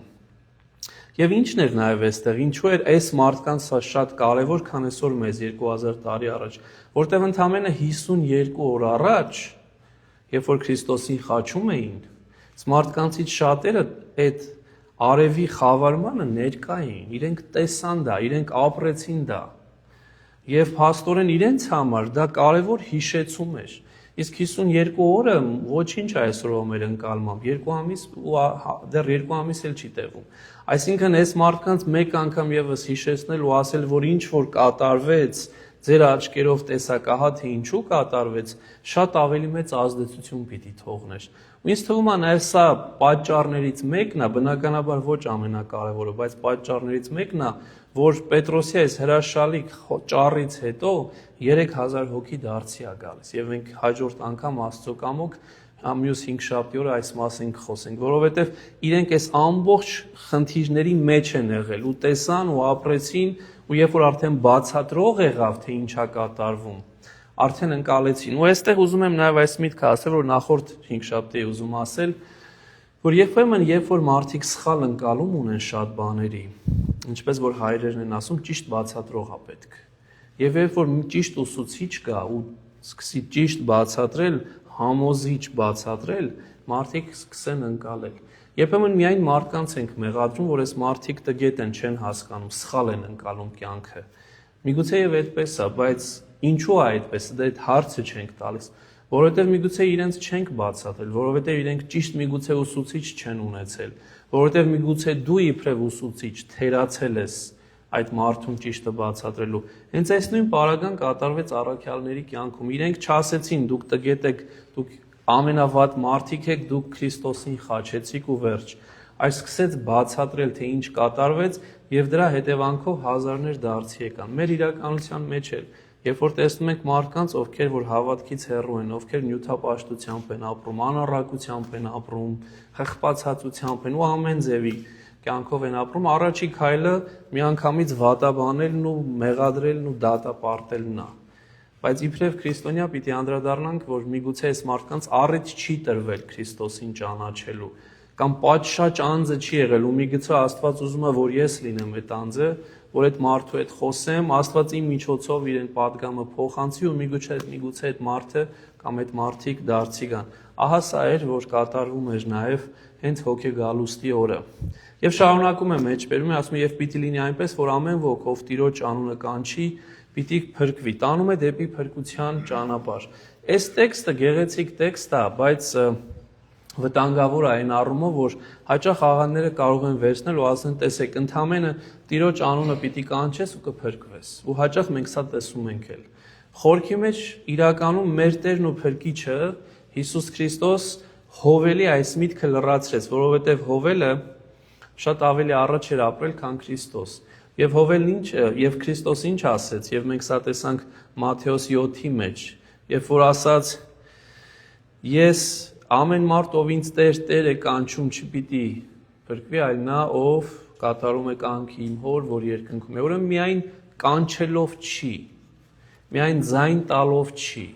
Եվ ինչն էր նաև այստեղ, ինչու էր այս մարդկանց սա շատ կարևոր, քան այսօր մեզ 2000 տարի առաջ, որտեղ ընդամենը 52 օր առաջ, երբ որ Քրիստոսին խաչում էին, մարդկանցից շատերը այդ արևի խավարմանը ներկա էին, իրենք տեսան դա, իրենք ապրեցին դա։ Եվ փաստորեն իրենց համար դա կարևոր հիշեցում էր։ Իսկ 52 օրը ոչինչ այսօրվա մեր ընկալմամբ, 2 ամիս ու դեռ 2 ամիս էլ չի տևում։ Այսինքն այս մարդկանց մեկ անգամ եւս հիշեցնել ու ասել, որ ինչ որ կատարվեց, ձեր աչքերով տեսակ, ահա թե ինչու կատարվեց, շատ ավելի մեծ ազդեցություն պիտի թողներ։ Ու ինձ թվում է նաև սա պատճառներից մեկն է, բնականաբար ոչ ամենակարևորը, բայց պատճառներից մեկն է, որ Պետրոսի այս հրաշալի ճառից հետո 3000 հոգի դարձի է գալիս։ Եվ մենք հաջորդ անգամ Աստծո կամոք մյուս 5 շաբթի օրը այս մասին կխոսենք, որովհետև իրենք այս ամբողջ խնդիրների մեջ են եղել ու տեսան ու ապրեցին ու երբ որ արդեն բացատրող եղավ, թե ինչ է կատարվում, արդեն ընկալեցին։ Ու այստեղ ուզում եմ նաև այս միտքը ասել, որ նախորդ 5 շաբթի ուզում ասել, որ երբ որ մարդիկ սխալ ընկալում ունեն շատ բաների, ինչպես որ հայրերն են ասում, ճիշտ բացատրող է պետք։ Եվ երբ որ ճիշտ ուսուցիչ կա ու սկսի ճիշտ բացատրել, համոզիչ բացատրել, մարդիկ սկսեն ընկալել։ Երբեմն միայն մարդկանց ենք մեղադրում, որ այս մարդիկ տգետ են, չեն հասկանում, սխալ են ընկալում կյանքը։ Միգուցե եւ այդպես է, բայց ինչու է այդպես, դա այդ հարցը չենք տալիս, որովհետեւ միգուցե իրենց չենք բացատրել, որովհետեւ իրենք ճիշտ միգուցե ուսուցիչ չեն ունեցել, որովհետեւ միգուցե դու իբրև ուսուցիչ թերացել ես այդ մարդուն ճիշտը բացատրելու։ Հենց այս նույն պարագան կատարվեց առաքյալների կյանքում։ Իրենք չասեցին, դուք տգետ եք, դուք ամենավատ մարդիկ եք, դուք Քրիստոսին խաչեցիք ու վերջ։ Այս սկսեց բացատրել, թե ինչ կատարվեց, եւ դրա հետևանքով հազարներ դարձի եկան։ Մեր իրականության մեջ էլ, երբ որ տեսնում ենք մարդկանց, ովքեր որ հավատքից հեռու են, ովքեր նյութապաշտությամբ են ապրում, անառակությամբ են ապրում, խղճացածությամբ են ու ամեն ձևի կյանքով են ապրում, առաջի քայլը միանգամից վատաբանելն ու մեղադրելն ու դատապարտելն է։ Բայց իբրև քրիստոնյա պիտի անդրադառնանք, որ միգուցե այս մարդկանց առիթ չի տրվել Քրիստոսին ճանաչելու, կամ պատշաճ անձը չի եղել ու միգուցե Աստված ուզում է, որ ես լինեմ այդ անձը, որ այդ մարդու հետ խոսեմ, Աստված իմ միջոցով իրեն պատգամը փոխանցի ու միգուցե այդ մարդը կամ այդ մարդիկ դարձի գան։ Ահա սա էր, որ կատարվում էր նաև հենց հոգեգալուստի օրը։ Եվ շարունակում է մեջբերում է, ասում է, եւ պիտի լինի այնպես, որ ամեն ոք, ով Տիրոջ անունը կանչի, պիտի փրկվի, տանում է դեպի փրկության ճանապարհ։ Այս տեքստը գեղեցիկ տեքստ է, բայց վտանգավոր է այն առումով, որ հաճախ աղանդները կարող են վերցնել ու ասեն, տեսեք, ընդամենը Տիրոջ անունը պիտի կանչես ու կփրկվես։ Ու հաճախ մենք սա տեսում ենք էլ։ Խորքի մեջ իրականում մեր Տերն ու Փրկիչը Հիսուս Քրիստոս Հովելի այս միտքը լրացրեց, որովհետև Հովելը շատ ավելի առաջ էր ապրել, քան Քրիստոս։ Եվ Հովելն եւ Քրիստոս ինչ ասեց, եւ մենք սա տեսանք Մատթեոս 7-ի մեջ, երբ որ ասաց. Ես ամեն մարդ, ով ինձ Տեր, Տեր է կանչում, չպիտի փրկվի, այլ նա, ով կատարում է կամքի իմ Հոր, որ երկնքում է։ Ուրեմն միայն կանչելով չի, միայն ձայն տալով չի,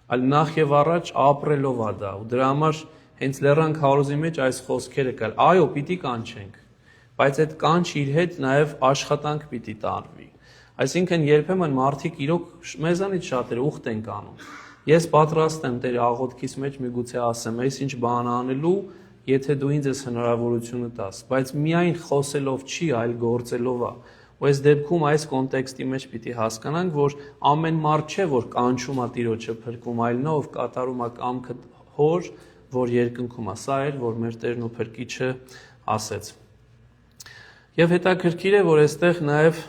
այլ նախ եւ առաջ ապրելով է դա։ Ու դրա համար հենց լեռան քարոզի մեջ այս խոսքերը կար. այո, պիտի կանչենք, բայց այդ կանչ իր հետ նաև աշխատանք պիտի տարվի։ Այսինքն երբեմն մարդիկ իրոք մեզանից շատերը ուխտ են կանում։ Ես պատրաստ եմ Տեր աղոթքիս մեջ միգուցե ասեմ, այս ինչ բան անելու, եթե դու ինձ այս հնարավորությունը տաս, բայց միայն խոսելով չի, այլ գործելով է։ Ու այս դեպքում այս կոնտեքստի մեջ պիտի հասկանանք, որ ամեն մարդ չէ, որ կանչում է Տիրոջը փրկում, այլ նա, ով կատարում է կամքը Հոր, որ երկնքում է։ Սա էր, որ մեր Տերն ու Փրկիչը ասեց։ Եվ հետաքրքիր է, որ այստեղ նաև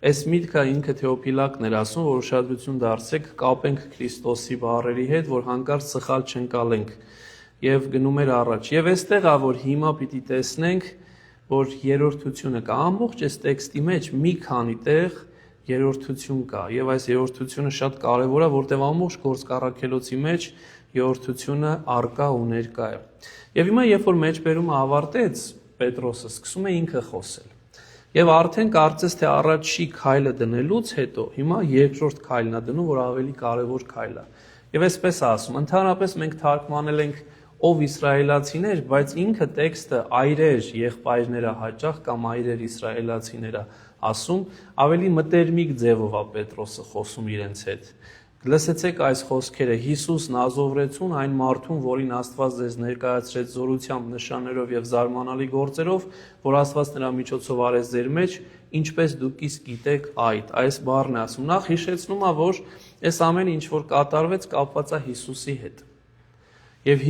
այս միտքը ինքը Թեոփիլակն էր ասում, որ ուշադրություն դարձեք, կապենք Քրիստոսի բառերի հետ, որ հանկարծ սխալ չընկալենք, եւ գնում էր առաջ։ Եվ այստեղ է, որ հիմա պիտի տեսնենք, որ երրորդությունը կա, ամբողջ այս տեքստի մեջ մի քանի տեղ երրորդություն կա, եւ այս երրորդությունը շատ կարեւոր է, որտեղ ամբողջ գործառաքելոցի մեջ երրորդությունը արկա ու ներկա է։ Եվ հիմա երբ որ մեջբերումը ավարտեց, Պետրոսը սկսում է ինքը խոսել։ Եվ արդեն կարծես թե առաջի քայլը դնելուց հետո հիմա երկրորդ քայլն է դնում, որ ավելի կարևոր քայլ է։ Եվ այսպես ասում, ընդհանրապես մենք թարգմանել ենք ով իսրայելացիներ, բայց ինքը տեքստը այրեր եղբայրները հաճախ կամ այրեր իսրայելացիները ասում, ավելի մտերմիկ ձևով է Պետրոսը խոսում իրենց հետ։ Լսեցեք այս խոսքերը. Հիսուս Նազովրեցուն, այն մարդուն, որին Աստված ձեզ ներկայացրեց զորությամբ, նշաններով եւ զարմանալի գործերով, որ Աստված նրա միջոցով արեց ձեր մեջ, ինչպես դուք իսկ գիտեք այդ։ Այս բառն է ասում։ Նախ հիշեցնում է, որ այս ամեն ինչ որ կատարվեց, կապված է Հիսուսի հետ։ Եվ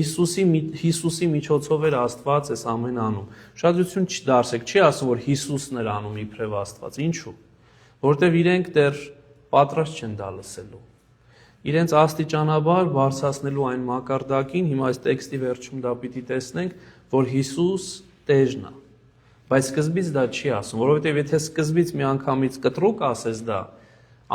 Հիսուսի միջոցով էր Աստված այս ամեն անում։ Շադրություն չդարսեք, չի ասում, որ Հիսուսն էր անում իբրև Աստված։ Ինչու՞։ Որտեվ իրենք դեռ պատրաստ չեն դա լսելու։ Իրենց աստիճանաբար բարձրացնելու այն մակարդակին, հիմա այս տեքստի վերջում դա պիտի տեսնենք, որ Հիսուս Տերն է։ Բայց սկզբից դա չի ասում, որովհետև եթե սկզբից միանգամից կտրուկ ասես դա,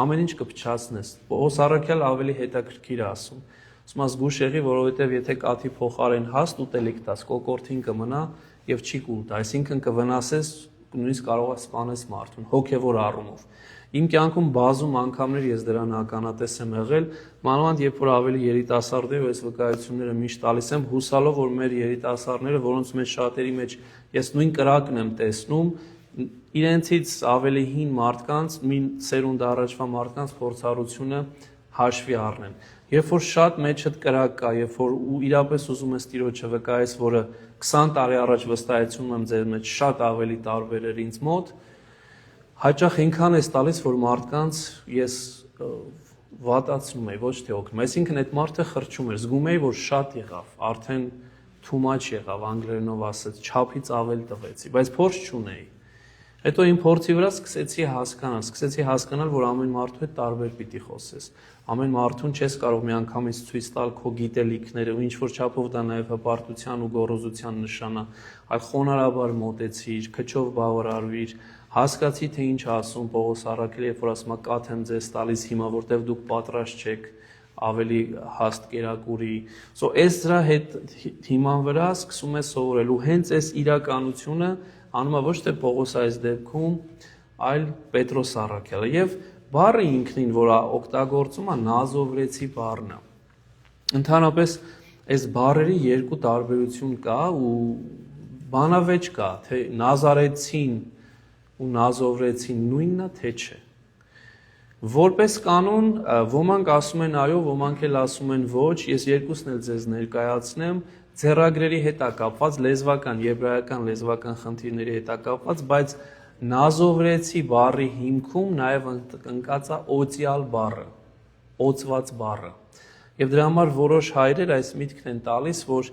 ամեն ինչ կփչացնես։ Պողոս առաքյալ ավելի հետաքրքիր է ասում։ Ասում զգուշ եղի, որովհետև եթե կաթի փոխարեն հաստ ուտելիք տաս, կոկորտին կմնա եւ չի կուտա, այսինքն կվնասես, նույնիսկ կարող է սպանես մարդուն, հոգևոր առումով։ Իմ կյանքում բազում անգամներ ես դրան ականատես եմ եղել, մանավանդ երբ որ ավելի երիտասարդ եմ, այս վկայությունները միշտ տալիս եմ, հուսալով, որ մեր երիտասարդները, որոնց մեջ շատերի մեջ ես նույն կրակն եմ տեսնում, իրենցից ավելի հին մարդկանց, մի սերունդ առաջվա մարդկանց փորձառությունը հաշվի առնեն։ Երբ որ շատ մեջդ կրակ կա, երբ որ իրապես ուզում ես Տիրոջը վկայես, որը 20 տարի առաջ վստահեցնում եմ ձեր մեջ շատ ավելի տարբեր էր ինձ մոտ, հաճախ այնքան ես տալիս, որ մարդկանց ես վատացնում եի, ոչ թե օգնում։ Այսինքն այդ մարդը խրճում էր, զգում էի, որ շատ եղավ, արդեն too much եղավ, անգլերենով ասած, չափից ավել տվեցի, բայց փորձ չունեի։ Հետո իմ փորձի վրա սկսեցի հասկանալ, որ ամեն մարդու հետ տարբեր պիտի խոսես։ Ամեն մարդուն չես կարող միանգամից ցույց տալ քո գիտելիքները, ու ինչ որ չափով դա նաև հպարտության ու գոռոզության նշան է, այլ խոնարհաբար մոտեցիր, քչով բավարարվիր, հասկացի թե ինչ ասում Պողոս առաքյալը, երբ որ ասում է կաթ եմ ձեզ տալիս հիմա, որտեվ դուք պատրաստ չեք ավելի հաստ կերակուրի։ Այս դրա հետ հիման վրա սկսում է սովորել ու հենց այս իրականությունը անում է ոչ թե Պողոս այս դեպքում, այլ Պետրոս առաքյալը։ Եվ բառը ինքնին, որ օգտագործում է, նազովրեցի բառն է։ Ընդհանրապես այս բառերի երկու տարբերություն կա ու բանավեճ կա, թե նազարեցին ու նազովրեցին նույնն է, թե չէ։ Որպես կանոն, ոմանք ասում են այո, ոմանք էլ ասում են ոչ, ես երկուսն էլ ձեզ ներկայացնեմ, ձեռագրերի հետ է կապված, լեզվական, եբրայական լեզվական խնդիրների հետ է կապված, բայց նազովրեցի բառի հիմքում նաև ընկած է օծյալ բառը, օծված բառը։ Եվ դրա համար որոշ հայրեր այս միտքն են տալիս, որ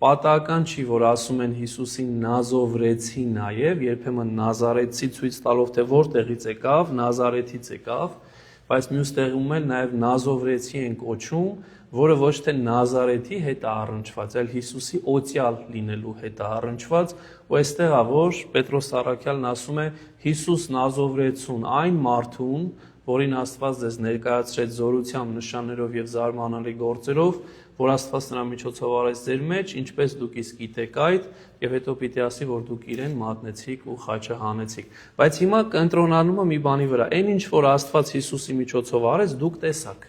պատահական չի, որ ասում են Հիսուսին նազովրեցի նաև, երբեմն նազարեցի ցույց տալով, թե որտեղից եկավ, նազարեթից եկավ, բայց մյուս տեղում էլ նաև նազովրեցի են կոչում, որը ոչ թե Նազարեթի հետ է առնչված, այլ Հիսուսի օծյալ լինելու հետ է առնչված, ու այստեղ է, որ Պետրոս առաքյալն ասում է Հիսուս Նազովրեցուն, այն մարդուն, որին Աստված ձեզ ներկայացրեց զորությամբ, նշաններով եւ զարմանալի գործերով, որ Աստված նրա միջոցով արեց ձեր մեջ, ինչպես դուք իսկ գիտեք այդ, եւ հետո պիտի ասի, որ դուք իրեն մատնեցիք ու խաչը հանեցիք։ Բայց հիմա կընտրոնանում է մի բանի վրա, այն ինչ որ Աստված Հիսուսի միջոցով արեց, դուք տեսաք։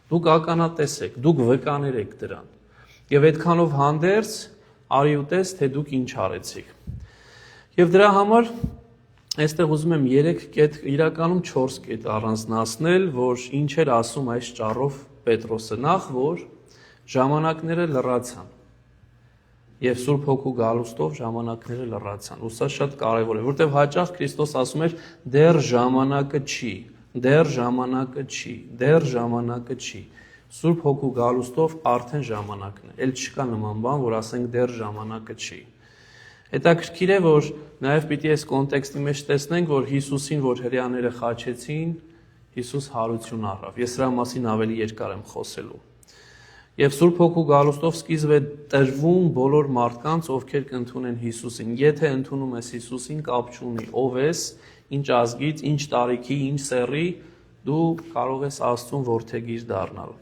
Դուք ականատես եք, դուք վկաներ եք դրան։ Եվ այդքանով հանդերձ արի ու տես, թե դուք ինչ արեցիք։ Եվ դրա համար այստեղ ուզում եմ 3 կետ, իրականում 4 կետ առանձնացնել, որ ինչ էր ասում այս ճառով Պետրոսը։ Նախ, որ ժամանակները լռացան։ Եվ Սուրբ Հոգու գալուստով ժամանակները լռացան։ Ու սա շատ կարևոր է, որտեղ հաճախ Քրիստոս ասում էր դեռ ժամանակը չի։ Դեռ ժամանակը չի, դեռ ժամանակը չի։ Սուրբ Հոգու գալուստով արդեն ժամանակն է։ Էլ չկա նման բան, որ ասենք դեռ ժամանակը չի։ Հետաքրքիր է, որ նաև պիտի այս կոնտեքստի մեջ տեսնենք, որ Հիսուսին, որ հրեաները խաչեցին, Հիսուս հարություն առավ։ Ես սրա մասին ավելի երկար եմ խոսելու։ Եվ Սուրբ Հոգու գալուստով սկիզբ է տրվում բոլոր մարդկանց, ովքեր կընդունեն Հիսուսին։ Եթե ընդունում ես Հիսուսին, կապ չունի ով ես, ինչ ազգից, ինչ տարիքի, ինչ սեռի, դու կարող ես Աստծուն որդեգիր դառնալ։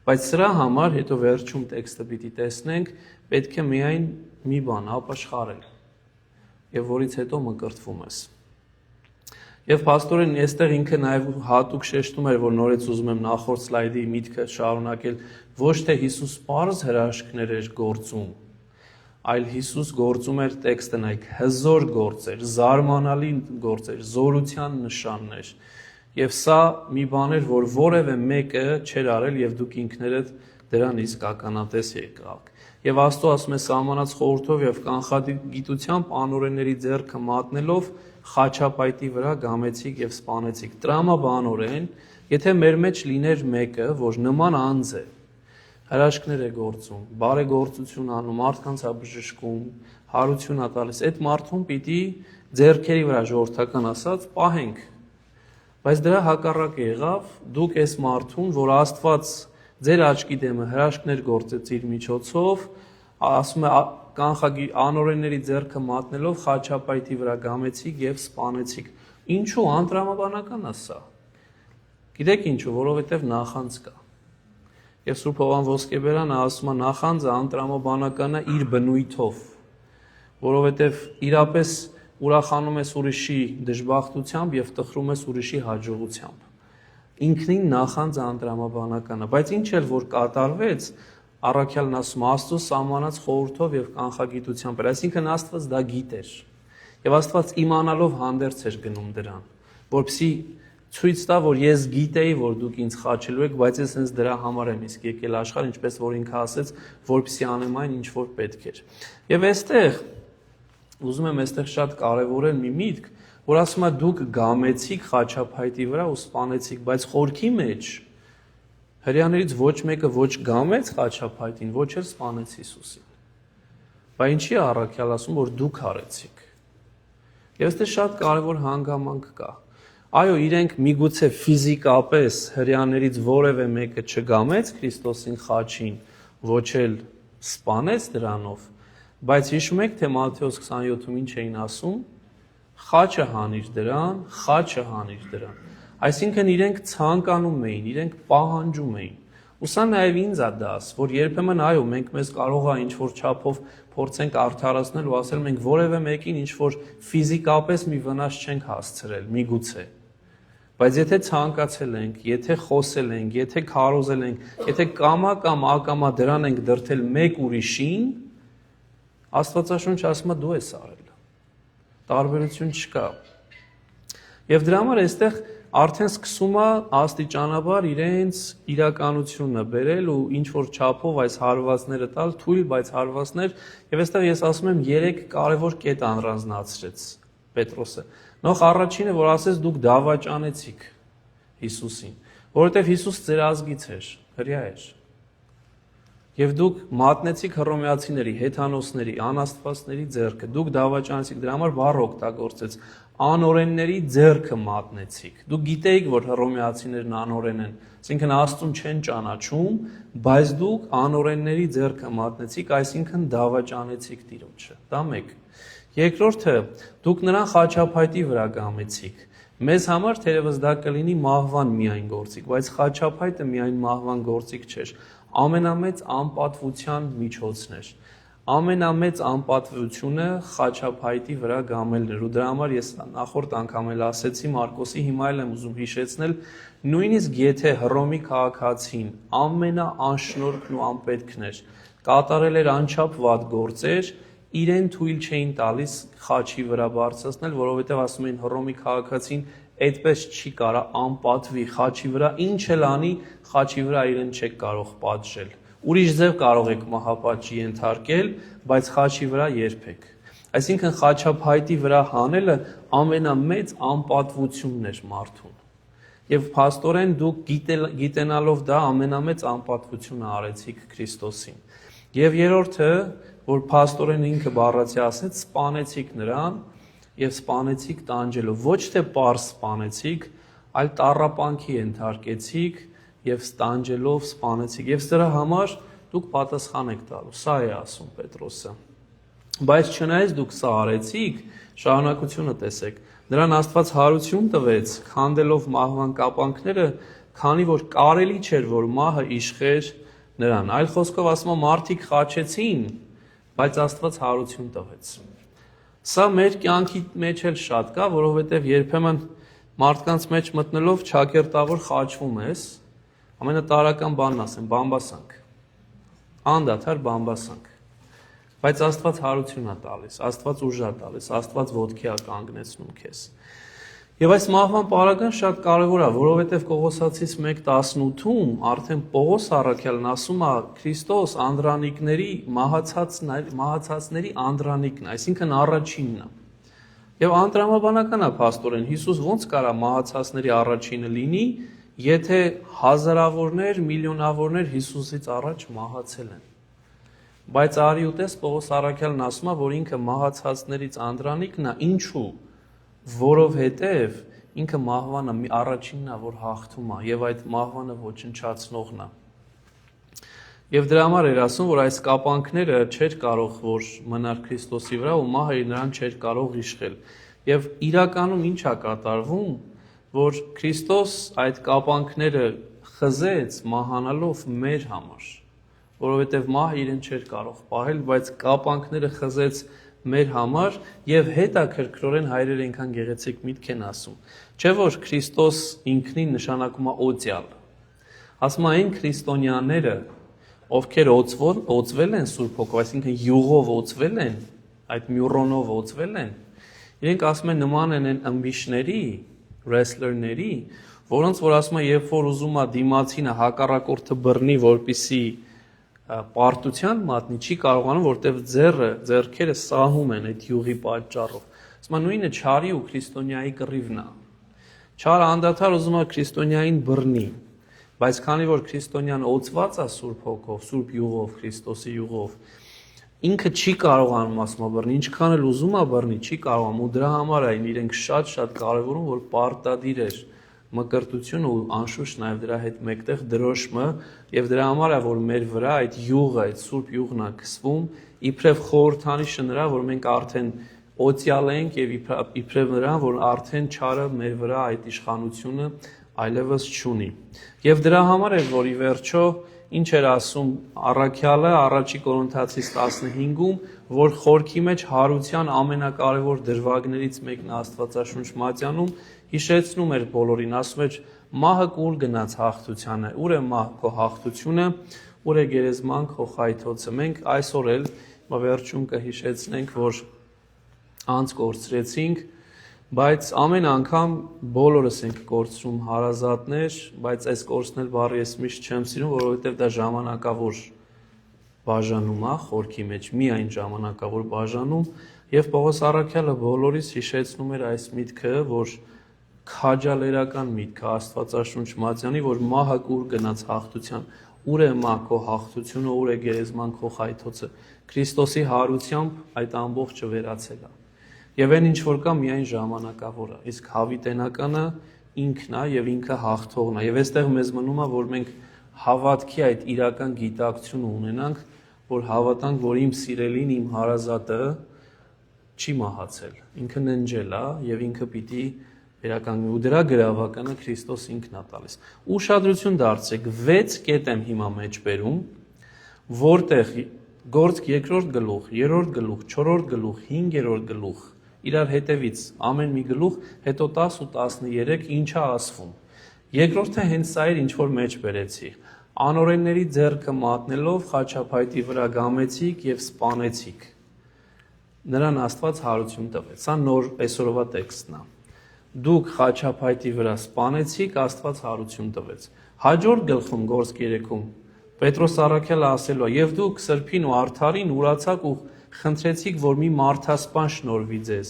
Բայց սրա համար, հետո վերջում տեքստը պիտի տեսնենք, պետք է միայն մի բան ապաշխարել, եւ որից հետո մկրտվում ես։ Եվ փաստորեն այստեղ ինքը նաև հատուկ շեշտում էր, որ նորից ուզում եմ նախորդ սլայդի միտքը շարունակել, ոչ թե Հիսուս պարզ հրաշքներ էր գործում, այլ Հիսուս գործում էր տեքստը նայեք, հզոր գործեր, զարմանալի գործեր, զորության նշաններ։ Եվ սա մի բան էր, որ որևէ մեկը չէր արել եւ դուք ինքներդ դրան իսկ ականատես եկաք։ Եվ Աստծո ասում է սահմանած խորհրդով եւ կանխագիտությամբ անօրենների ձեռքը մատնելով խաչապայտի վրա գամեցիք եւ սպանեցիք։ Տրամաբանորեն, եթե մեր մեջ լիներ մեկը, որ նման անձ է, հրաշքներ է գործում, բարեգործություն անում, մարդկանց է բժշկում, հարություն է տալիս, այդ մարդուն պիտի ձեռքերի վրա ժողովրդական ասած պահենք։ Բայց դրա հակառակը եղավ, դուք այս մարդուն, որ Աստված ձեր աչքի դեմը հրաշքներ գործեց իր միջոցով, ասում է անօրենների ձեռքը մատնելով խաչապայտի վրա գամեցիք եւ սպանեցիք։ Ինչու անտրամաբանական է սա։ Գիտեք ինչու, որովհետեւ նախանձ կա։ Եվ Սուրբ Հովհան Ոսկեբերանը ասում է նախանձը անտրամաբանական է իր բնույթով, որովհետեւ իրապես ուրախանում ես ուրիշի դժբախտությամբ եւ տխրում ես ուրիշի հաջողությամբ։ Ինքնին նախանձը անտրամաբանական է, բայց ինչ էլ որ կատարվեց, առաքյալն ասում Աստծո սահմանած խորհրդով եւ կանխագիտությամբ էր, այսինքն Աստված դա գիտեր։ Եվ Աստված իմանալով հանդերձ էր գնում դրան, որպեսզի ցույց տա, որ ես գիտեի, որ դուք ինձ խաչելու եք, բայց ես հենց դրա համար եմ իսկ եկել աշխարհ, ինչպես որ ինքը ասեց, որպեսզի անեմ այն, ինչ որ պետք էր։ Եվ այստեղ ուզում եմ այստեղ շատ կարևորել մի միտք, որ ասում է դուք գամեցիք խաչապայտի վրա ու սպանեցիք, բայց խորքի մեջ հրեաներից ոչ մեկը ոչ գամեց խաչապայտին, ոչ էլ սպանեց Հիսուսին։ Բայց ինչի է առաքյալ ասում, որ դուք արեցիք։ Եվ այստեղ շատ կարևոր հանգամանք կա։ Այո, իրենք միգուցե ֆիզիկապես հրեաներից որևէ մեկը չգամեց Քրիստոսին խաչին, ոչ էլ սպանեց դրանով, բայց հիշում եք, թե Մատթեոս 27-ում ինչ էին ասում, խաչը հանիր դրան, խաչը հանիր դրան։ Այսինքն իրենք ցանկանում էին, իրենք պահանջում էին։ Ու սա նաև ինձ է դաս, որ երբեմն այո, մենք մեզ կարող է ինչ-որ չափով փորձենք արդարացնել ու ասել մենք որևէ մեկին ինչ-որ ֆիզիկապես մի վնաս չենք հասցրել, միգուցե։ Բայց եթե ցանկացել ենք, եթե խոսել ենք, եթե քարոզել ենք, եթե կամա կամ ակամա դրան ենք դրթել մեկ ուրիշին, Աստվածաշունչը ասում է դու ես արել։ Տարբերություն չկա։ Եվ դրա համար այստեղ արդեն սկսում է աստիճանաբար իրենց իրականությունը բերել ու ինչ որ չափով այս հարվածները տալ, թույլ, բայց հարվածներ, եւ այստեղ ես ասում եմ 3 կարևոր կետ անձնացրեց Պետրոսը։ Նախ առաջինը, որ ասես դուք դավաճանեցիք Հիսուսին, որովհետեւ Հիսուս ձեր ազգից էր, հրեա էր։ Եվ դուք մատնեցիք հռոմեացիների, հեթանոսների, անաստվածների ձեռքը, դուք դավաճանեցիք, դրա համար բառ օգտագործեց, անօրենների ձեռքը մատնեցիք։ Դուք գիտեիք, որ հռոմեացիներն անօրեն են, այսինքն Աստծուն չեն ճանաչում, բայց դուք անօրենների ձեռքը մատնեցիք, այսինքն դավաճանեցիք Տիրոջը։ Դա մեկ։ Երկրորդը, դուք նրան խաչապայտի վրա գամեցիք։ Մեզ համար թերևս դա կլինի մահվան միայն գործիք, բայց խաչապայտը միայն մահվան գործիք չէր, ամենամեծ անպատվության միջոցն էր։ Ամենամեծ անպատվությունը խաչապայտի վրա գամելն էր, ու դրա համար ես նախորդ անգամ էլ ասեցի Մարկոսի, հիմա էլ եմ ուզում հիշեցնել, նույնիսկ եթե Հռոմի քաղաքացին ամենաանշնորհքն ու անպետքն էր, կատարել էր անչափ վատ գործեր, իրեն թույլ չէին տալիս խաչի վրա բարձրացնել, որովհետև ասում էին Հռոմի քաղաքացին այդպես չի կարա անպատվի խաչի վրա, ինչ էլ անի, խաչի վրա իրեն չեք կարող պատժել։ Ուրիշ ձև կարող եք մահապատժի ենթարկել, բայց խաչի վրա երբեք։ Այսինքն խաչապայտի վրա հանելը ամենամեծ անպատվությունն էր մարդուն։ Եվ փաստորեն դուք գիտենալով դա ամենամեծ անպատվությունը արեցիք Քրիստոսին։ Եվ երրորդը, որ փաստորեն ինքը բառացի ասեց, սպանեցիք նրան եւ սպանեցիք տանջելով, ոչ թե պարզ սպանեցիք, այլ տառապանքի ենթարկեցիք եւ տանջելով սպանեցիք։ Եվ սրա համար դուք պատասխան եք տալու։ Սա է ասում Պետրոսը։ Բայց չնայած դուք սա արեցիք, շարունակությունը տեսեք։ Նրան Աստված հարություն տվեց, քանդելով մահվան կապանքները, քանի որ կարելի չէր, որ մահը իշխեր նրան։ Այլ խոսքով ասում եմ, մարդիկ խաչեցին, բայց Աստված հարություն տվեց։ Սա մեր կյանքի մեջ էլ շատ կա, որովհետև երբեմն մարդկանց մեջ մտնելով ճակերտավոր խաչվում ես, ամենատարական բանն ասեմ, բամբասանք, անդադար բամբասանք, բայց Աստված հարություն է տալիս, Աստված ուժ է տալիս, Աստված ոտքի է կանգնեցնում քեզ։ Եվ այս մահվան պարագան շատ կարևոր է, որովհետև Կողոսացիս 1:18-ում արդեն Պողոս առաքյալն ասում է Քրիստոս անդրանիկների մահացածների անդրանիկն, այսինքն առաջինն է։ Եվ անտրամաբանական է փաստորեն Հիսուս ոնց կարա մահացածների առաջինը լինի, եթե հազարավորներ, միլիոնավորներ Հիսուսից առաջ մահացել են։ Բայց արի ուտես Պողոս առաքյալն ասում է, որ ինքը մահացածներից անդրանիկն է, ինչու, որովհետև ինքը մահվանը առաջինն է, որ հաղթում է, եւ այդ մահվանը ոչնչացնողն է։ Եվ դրա համար էր ասում, որ այս կապանքները չէր կարող որ մնար Քրիստոսի վրա ու մահը նրան չէր կարող իշխել։ Եվ իրականում ինչ է կատարվում, որ Քրիստոս այդ կապանքները խզեց մահանալով մեր համար, որովհետև մահը իրեն չէր կարող պահել, բայց կապանքները խզեց մեր համար եւ հետաքրքրորեն հայրերը այնքան գեղեցիկ միտք են ասում։ Չէ՞ որ Քրիստոս ինքնին նշանակում է օծյալ։ Ասում է այն քրիստոնյաները, ովքեր օծվել են Սուրբ Հոգով, այսինքն յուղով օծվել են, այդ մյուրոնով օծվել են, իրենք ասում են նման են այն ըմբիշների, wrestler-ների, որոնց որ ասում է, երբ որ ուզում է դիմացինը հակառակորդը բռնի, որպիսի պարտության մատնի, չի կարողանում, որտեվ ձեռքերը սահում են այդ յուղի պատճառով։ Ասում է նույնը չարի ու քրիստոնյայի կռիվն է։ Չարը անդադար ուզում է քրիստոնյային բռնի, բայց քանի որ քրիստոնյան օծված է Սուրբ Հոգով, Սուրբ յուղով, Քրիստոսի յուղով, ինքը չի կարողանում ասում է բռնի, ինչքան էլ ուզում է բռնի, չի կարողանում, ու դրա համար այն իրենք շատ կարևորում, որ պարտադիր էր մկրտությունը ու անշուշտ նաև դրա հետ մեկտեղ դրոշմը, եւ դրա համար է որ մեր վրա այդ յուղը, այդ Սուրբ յուղն է քսվում, իբրև խորհրդանիշը նրա, որ մենք արդեն օծյալ ենք եւ իբրև նրան, որ արդեն չարը մեր վրա այդ իշխանությունը այլևս չունի։ Եվ դրա համար էր, որ ի վերջո ինչ էր ասում առաքյալը առաջի Կորինթացիս 15-ում, որ խորքի մեջ հարության ամենակարևոր դրվագներից մեկն Աստվածաշունչ մատյանում հիշեցնում էր բոլորին, ասում էր մահը կուր գնաց հաղթությանը, ուր է մահ քո հաղթությունը, ուր է գերեզման քո խայթոցը։ Մենք այսօր էլ վերջում կհիշեցնենք, որ անց կորցրեցինք, բայց ամեն անգամ բոլորս ենք կորցրում հարազատներ, բայց այս կորցնել բառը ես միշտ չեմ սիրում, որովհետև դա ժամանակավոր բաժանում է խորքի մեջ, միայն ժամանակավոր բաժանում, եւ Պողոս առաքյալը բոլորիս հիշեցնում էր այս միտքը, որ քաջալերական միտքը Աստվածաշունչ մատյանի, որ մահը կուր գնաց հաղթության, ուր է մահ քո հաղթությունը, ուր է գերեզման քո խայթոցը, Քրիստոսի հարությամբ այդ ամբողջը վերացել է։ Եվ այն ինչ որ կա միայն ժամանակավոր է, իսկ հավիտենականը ինքն է եւ ինքը հաղթողն է։ Եվ այստեղ մեզ մնում է, որ մենք հավատքի այդ իրական գիտակցությունը ունենանք, որ հավատանք, որ իմ սիրելին, իմ հարազատը չի մահացել, ինքը ննջել է եւ ինքը պիտի վերականգնի, ու դրա գրավականը Քրիստոս ինքն է տալիս։ Ուշադրություն դարձրեք, 6 կետ եմ հիմա մեջ բերում, որտեղ Գործք 2-րդ գլուխ, 3-րդ գլուխ, 4-րդ գլուխ, 5-րդ գլուխ, իրար հետևից ամեն մի գլուխ, հետո 10 ու 13 ինչա ասվում։ Երկրորդը հենց սա էր, ինչ որ մեջ բերեցի։ Անօրենների ձեռքը մատնելով խաչափայտի վրա գամեցիք եւ սպանեցիք։ Նրան Աստված հարություն տվեց։ Սա նոր այսօրվա տեքստն է։ Դուք խաչափայտի վրա սպանեցիք, Աստված հարություն տվեց։ Հաջորդ գլխում Գործք 3-ում Պետրոս առաքյալը ասելու է. «Եվ դուք սրբին ու արդարին ուրացաք ու խնդրեցիք, որ մի մարդասպան շնորհվի ձեզ,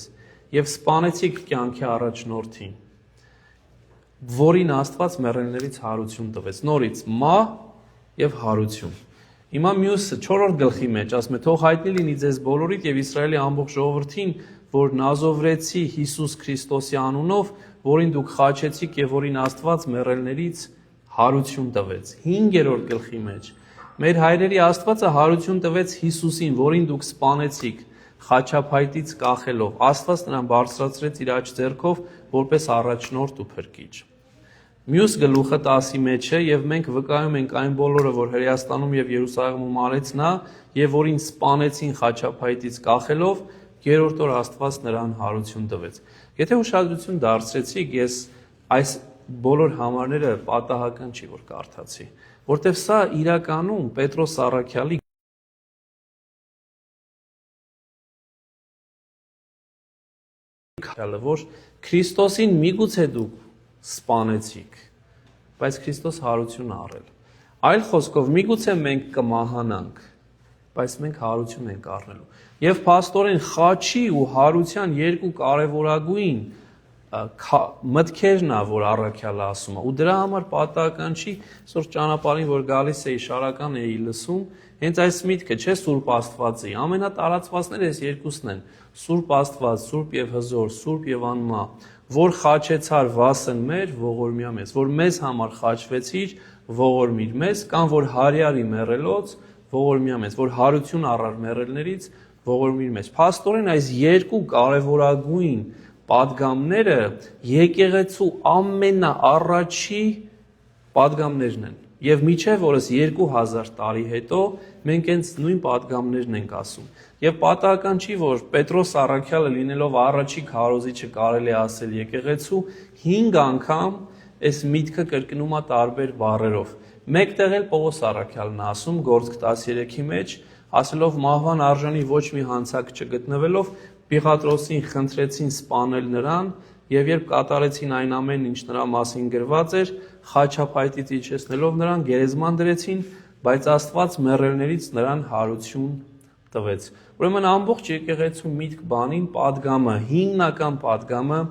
եւ սպանեցիք կյանքի առաջնորդին, որին Աստված մեռելներից հարություն տվեց»։ Նորից մահ եւ հարություն։ Հիմա մյուսը 4-րդ գլխի մեջ ասում է. «Թող հայտնի լինի ձեզ բոլորիդ եւ Իսրայելի ամբողջ ժողովրդին, որ Նազովրեցի Հիսուս Քրիստոսի անունով, որին դուք խաչեցիք եւ որին Աստված մեռելներից հարություն տվեց»։ 5-րդ գլխի մեջ մեր հայրերի Աստվածը հարություն տվեց Հիսուսին, որին դուք սպանեցիք խաչափայտից կախելով։ Աստված նրան բարձրացրեց իր աջ ձեռքով որպես առաջնորդ ու փրկիչ։ Մյուս գլուխը 10-ի մեջ է, եւ մենք վկայում ենք այն բոլորը, որ Հրեաստանում եւ Երուսաղեմում արեց նա, եւ որին սպանեցին խաչափայտից կախելով, երրորդ օր Աստված նրան հարություն տվեց։ Եթե ուշադրություն դարձրեցիք, ես այս բոլոր համարները պատահական չի, որ կարդացի, որտեվ սա իրականում Պետրոս Առաքյալի որ Քրիստոսին միգուցե դուք սպանեցիք, բայց Քրիստոս հարություն առել։ Այլ խոսքով միգուցե մենք կմահանանք, բայց մենք հարություն ենք առնելու։ Եվ փաստորեն խաչի ու հարության երկու կարևորագույն մտքերն է, որ առաքյալը ասում է, ու դրա համար պատահական չի, այսօր ճանապարհին, որ գալիս էի, շարական էի լսում, հենց այս միտքը չէ Սուրբ Աստվածի, ամենատարածվածները այս երկուսն են, Սուրբ Աստված, Սուրբ եւ հզոր, Սուրբ եւ անմահ, որ խաչեցար վասն մեր, ողորմյա մեզ, որ մեզ համար խաչվեցիր, ողորմիր մեզ, կամ որ հարյարի մեռելոց, ողորմյա մեզ, որ հարություն առար մեռելներից, ողորմիր մեզ։ Փաստորեն այս երկու կարևորագույն պատգամները եկեղեցու ամենաառաջի պատգամներն են։ Եվ միջև որս 2000 տարի հետո մենք հենց նույն պատգամներն ենք ասում։ Եվ պատահական չի, որ Պետրոս Առաքյալը լինելով առաջի քարոզիչը կարելի է ասել եկեղեցու 5 անգամ այս միտքը կրկնում է տարբեր բառերով։ Մեկտեղ էլ Պողոս Առաքյալն է ասում Գործք 13-ի մեջ, ասելով մահվան արժանի ոչ մի հանցակ չգտնվելով Պիղատրոսին խնդրեցին սպանել նրան, եւ երբ կատարեցին այն ամենն, ինչ նրա մասին գրված էր, խաչափայտից իջեցնելով նրան գերեզման դրեցին, բայց Աստված մեռելներից նրան հարություն տվեց։ Ուրեմն ամբողջ եկեղեցու միտք բանին պատգամը, հիմնական պատգամը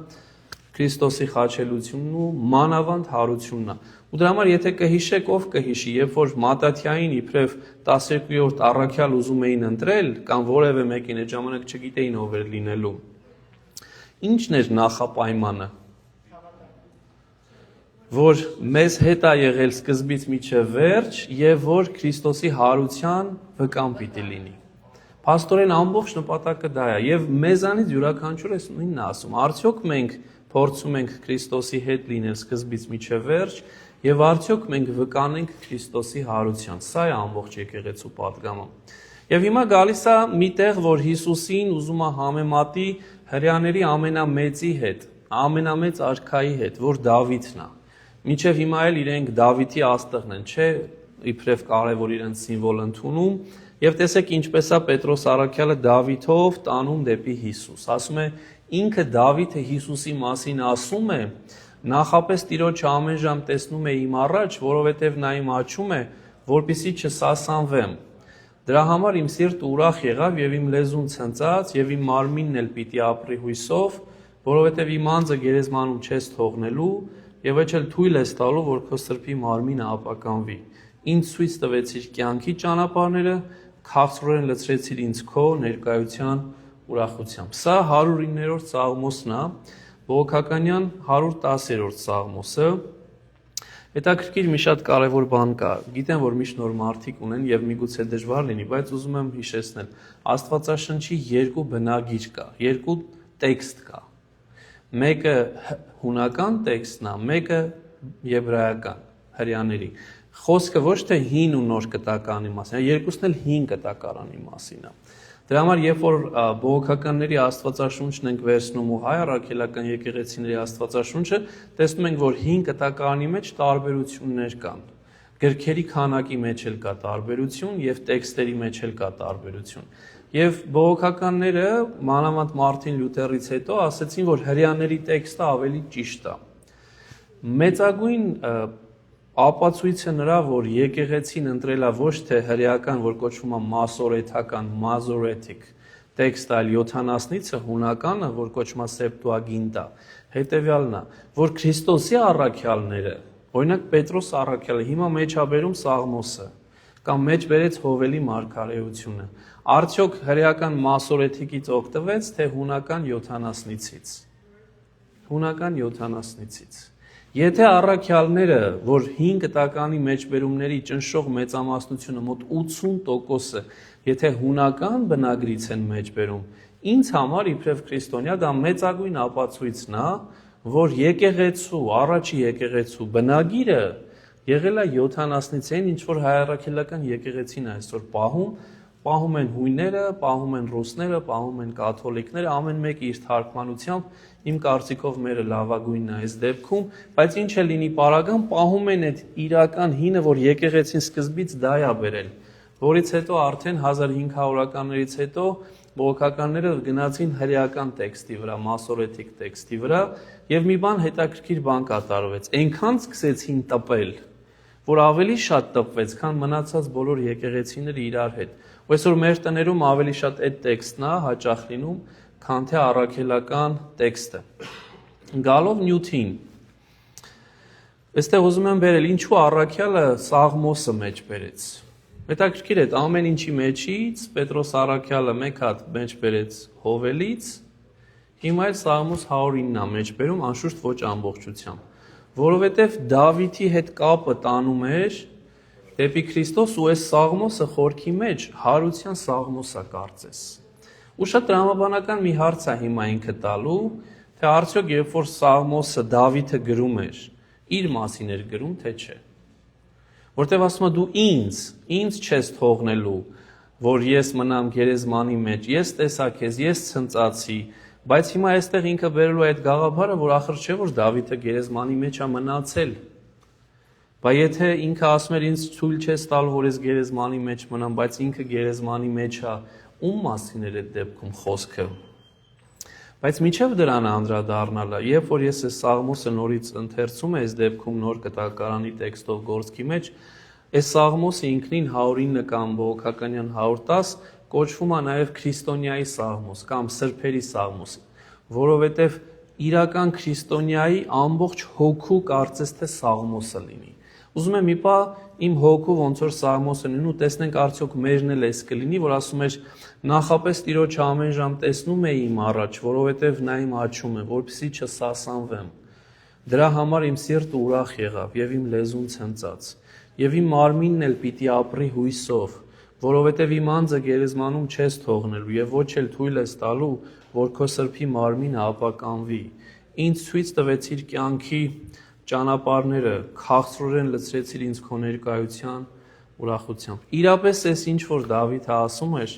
Քրիստոսի խաչելությունն ու մանավանդ հարությունն է։ Ու դրա համար եթե կհիշեք, ով կհիշի, երբ որ Մատաթիային իբրև 12-րդ առաքյալ ուզում էին ընտրել, կամ որևէ մեկին այդ ժամանակ չգիտեին ով էր լինելու։ Ինչն էր նախապայմանը, որ մեզ հետ է եղել սկզբից մինչև վերջ եւ որ Քրիստոսի հարության վկան պիտի լինի։ Փաստորեն ամբողջ նպատակը դա է եւ մեզանից յուրաքանչյուրը նույնն է ասում։ Արդյոք մենք փորձում ենք Քրիստոսի հետ լինել սկզբից մինչև վերջ եւ արդյոք մենք վկանենք Քրիստոսի հարության։ Սա է ամբողջ եկեղեցու պատգամը։ Եվ հիմա գալիս է մի տեղ, որ Հիսուսին ուզում է համեմատի հրյաների ամենամեծի հետ, ամենամեծ արքայի հետ, որ Դավիթն է։ Մինչև հիմա էլ իրենք Դավիթի աստղն են, չէ, իբրև կարևոր իրենց սիմվոլ ընդունում, եւ տեսեք ինչպես է Պետրոս Առաքյալը Դավիթով տանում դեպի Հիսուս։ Ասում է ինքը Դավիթը Հիսուսի մասին ասում է, նախապես Տիրոջը ամեն ժամ տեսնում է իմ առաջ, որովհետև նա իմ աչում է, որպեսզի չսասանվեմ։ Դրա համար իմ սիրտը ուրախ եղավ եւ իմ լեզուն ցնծաց եւ իմ մարմինն էլ պիտի ապրի հույսով, որովհետեւ իմ անձը գերեզմանում չես թողնելու եւ ոչ էլ թույլ ես տալու, որ քո սրբի մարմինը ապականվի։ Ինձ ցույց տվեցիր կյանքի ճանապարհները, քաղցրորեն լցրեցիր ինձ քո ներկայության ուրախությամբ։ Սա 109-րդ Սաղմոսն է, Բողոքականյան 110-րդ Սաղմոսը։ Հետաքրքիր մի շատ կարևոր բան կա։ Գիտեմ, որ միշտ նոր մարդիկ ունեն եւ միգուցե դժվար լինի, բայց ուզում եմ հիշեցնել։ Աստվածաշնչի երկու բնագիր կա, երկու տեքստ կա։ Մեկը հունական տեքստն է, մեկը եբրայական հրյաների։ Խոսքը ոչ թե հին ու նոր կտակարանի մասին, երկուսն էլ հին կտակարանի մասին է։ Դրա համար երբ որ բողոքականների Աստվածաշունչն ենք վերցնում ու հայ առաքելական եկեղեցիների Աստվածաշունչը, տեսնում ենք, որ հին կտակարանի մեջ տարբերություններ կան։ Գրքերի քանակի մեջ էլ կա տարբերություն եւ տեքստերի մեջ էլ կա տարբերություն։ Եվ բողոքականները մանավանդ Մարտին Լյութերից հետո ասացին, որ հրյաների տեքստը ավելի ճիշտ է։ Մեծագույն ապացույցը նրա, որ եկեղեցին ընտրել է ոչ թե հրեական, որ կոչվում է մասորեթական, մազորեթիկ տեքստ, այլ 70-ից հունականը, որ կոչվում է Սեպտուագինտա, հետևյալն է, որ Քրիստոսի առաքյալները, օրինակ Պետրոս առաքյալը հիմա մեջաբերում Սաղմոսը, կամ մեջ բերեց Հովելի մարգարեությունը, արդյոք հրեական մասորեթիկից օգտվեց, թե հունական 70-ից։ Հունական 70-ից։ Եթե առաքյալները, որ 5 կտականի մեջբերումների ճնշող մեծամասնությունը մոտ 80%-ը, եթե հունական բնագրից են մեջբերում, ինձ համար իբրև քրիստոնյա դա մեծագույն ապացույցն է, որ եկեղեցու, առաջի եկեղեցու բնագիրը եղել է 70-ից այն, ինչ որ հայ առաքելական եկեղեցին այսօր պահում, պահում են հույները, պահում են ռուսները, պահում են կաթոլիկները, ամեն մեկը իր թարգմանությամբ, իմ կարծիքով մերը լավագույնն է այս դեպքում, բայց ինչ է լինի պարագան, պահում են այդ իրական հինը, որ եկեղեցին սկզբից դա է բերել, որից հետո արդեն 1500-ականներից հետո բողոքականները գնացին հրեական տեքստի վրա, մասորեթիկ տեքստի վրա, եւ մի բան հետաքրքիր բան կատարվեց, այնքան սկսեցին տպել, որ ավելի շատ տպվեց, քան մնացած բոլոր եկեղեցիները իրար հետ։ Ու այսօր մեր տներում ավելի շատ այդ տեքստն է հաճախ լինում, քան թե առաքելական տեքստը։ Գալով նյութին։ Այստեղ ուզում եմ բերել, ինչու առաքյալը Սաղմոսը մեջ բերեց։ Հետաքրքիր է, ամեն ինչի մեջից Պետրոս առաքյալը մեկ հատ մեջ բերեց Հովելից, հիմա էլ Սաղմոս 109-ն է մեջ բերում, անշուշտ ոչ ամբողջությամբ, որովհետև Դավիթի հետ կապը տանում էր դեպի Քրիստոս ու այս Սաղմոսը խորքի մեջ հարության Սաղմոս է կարծես։ Ու շատ տրամաբանական մի հարց է հիմա ինքը տալու, թե արդյոք երբ որ Սաղմոսը Դավիթը գրում էր, իր մասին էր գրում, թե չէ։ Որտեվ ասում է դու ինձ չես թողնելու, որ ես մնամ գերեզմանի մեջ, ես տեսա քեզ, ես ցնծացի, բայց հիմա այստեղ ինքը բերելու է այդ գաղափարը, որ ախր չէ որ Դավիթը գերեզմանի մեջ է մնացել։ Բայց եթե ինքը ասում էր ինձ ցույլ չես տալ, որ ես գերեզմանի մեջ մնամ, բայց ինքը գերեզմանի մեջ է, ում մասին էր այդ դեպքում խոսքը։ Բայց միջև դրան անդրադառնալը, երբ որ ես այս Սաղմոսը նորից ընթերցում եմ, այս դեպքում նոր կտակարանի տեքստով գործքի մեջ, այս Սաղմոսը ինքնին 109 կամ բողոքականյան 110 կոչվում է նաև քրիստոնյայի Սաղմոս կամ սրբերի Սաղմոս, որովհետև իրական քրիստոնյայի ամբողջ հոգու կարծես թե Սաղմոսը լինի։ Ուզում եմ մի պահ իմ հոգու ոնց որ Սաղմոսը լինի ու տեսնենք արդյոք մերն էլ էս կլինի, որ ասում էր նախապես Տիրոջը ամեն ժամ տեսնում էի իմ առաջ, որովհետև նա իմ աչում է, որպեսզի չսասանվեմ։ Դրա համար իմ սիրտը ուրախ եղավ եւ իմ լեզուն ցնծաց, եւ իմ մարմինն էլ պիտի ապրի հույսով, որովհետև իմ անձը գերեզմանում չես թողնելու եւ ոչ էլ թույլ ես տալու, որ քո սրբի մարմինը ապականվի։ Ինձ ցույց տվեցիր կյանքի ճանապարհները, քաղցրորեն լցրեցիր ինձ քո ներկայության ուրախությամբ։ Իրապես էս ինչ որ Դավիթը ասում էր,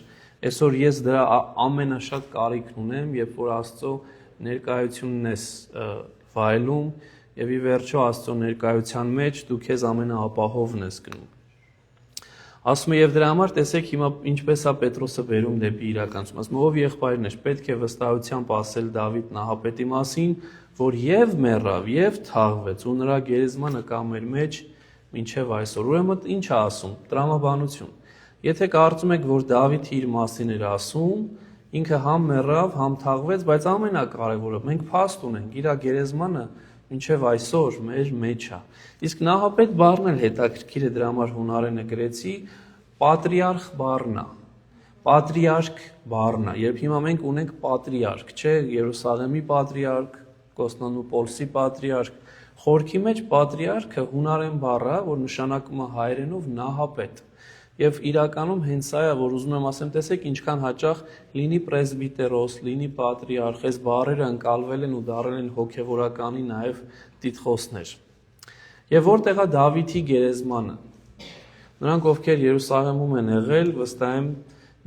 այսօր ես դրա ամենաշատ կարիքն ունեմ, երբ որ Աստծո ներկայությունն ես վայելում եւ ի վերջո Աստծո ներկայության մեջ դու քեզ ամենաապահովն ես գնում։ Ասում է եւ դրա համար տեսեք հիմա ինչպես է Պետրոսը բերում դեպի իրականություն։ Ասում ով եղբայրն էր, պետք է վստահությամբ ասել Դավիթ Նահապետի մասին, որ եւ մեռավ եւ թաղվեց ու նրա գերեզմանը կա մեր մեջ մինչեւ այսօր։ Ուրեմն ինչ է ասում, տրամաբանություն։ Եթե կարծում եք, որ Դավիթը իր մասին էր ասում, ինքը համ մեռավ, համ թաղվեց, բայց ամենակարևորը մենք փաստ ունենք, իր գերեզմանը մինչեւ այսօր մեր մեջ է։ Իսկ Նահապետ բառն էլ հետաքրքիր է, դրա համար հունարենը գրեցի, պատրիարխ բառն է։ Պատրիարք բառն է։ Երբ հիմա մենք ունենք պատրիարք, չէ, Երուսաղեմի պատրիարք, Կոստանդնուպոլսի պատրիարք, խորքի մեջ պատրիարքը հունարեն բառ է, որ նշանակում է հայերենով Նահապետ։ Եվ իրականում հենց սա է, որ ուզում եմ ասեմ, տեսեք ինչքան հաճախ լինի պրեսբիտերոս, լինի պատրիարխ, այս բառերը ընկալվել են ու դարել են հոգևորականի նաև տիտղոսներ։ Եվ որտեղ է Դավիթի գերեզմանը։ Նրանք ովքեր Երուսաղեմում են եղել, վստահ եմ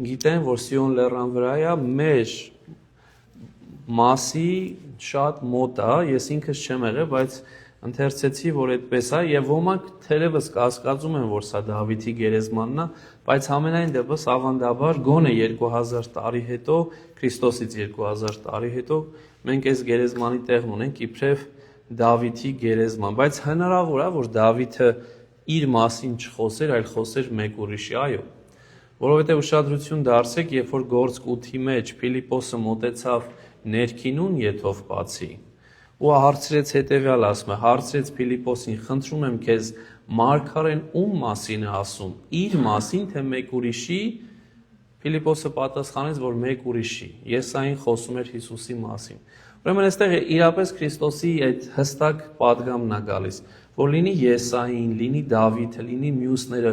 գիտեն, որ Սիոն լեռան վրա է, մեր մասի շատ մոտ է, ես ինքս չեմ եղել, բայց ընթերցեցի, որ այդպես է, եւ ոմանք թերևս կասկածում են, որ սա Դավիթի գերեզմանն է, բայց ամենայն դեպս ավանդաբար գոնե 2000 տարի հետո, Քրիստոսից 2000 տարի հետո մենք այս գերեզմանի տեղն ունենք իբրև Դավիթի գերեզման, բայց հնարավոր է, որ Դավիթը իր մասին չխոսեր, այլ խոսեր մեկ ուրիշի, այո։ Որովհետև ուշադրություն դարձեք, երբ որ Գործք 8-ի մեջ Փիլիպոսը մոտեցավ ներքինուն եթով բացի, ու հարցրեց հետևյալ ասում է, հարցրեց Փիլիպոսին, խնդրում եմ քեզ, մարգարեն ում մասին է ասում, իր մասին թե մեկ ուրիշի, Փիլիպոսը պատասխանեց, որ մեկ ուրիշի, Եսային խոսում էր Հիսուսի մասին։ Ուրեմն այստեղ իրապես Քրիստոսի այդ հստակ պատգամն է գալիս, որ լինի Եսային, լինի Դավիթը, լինի մյուսները,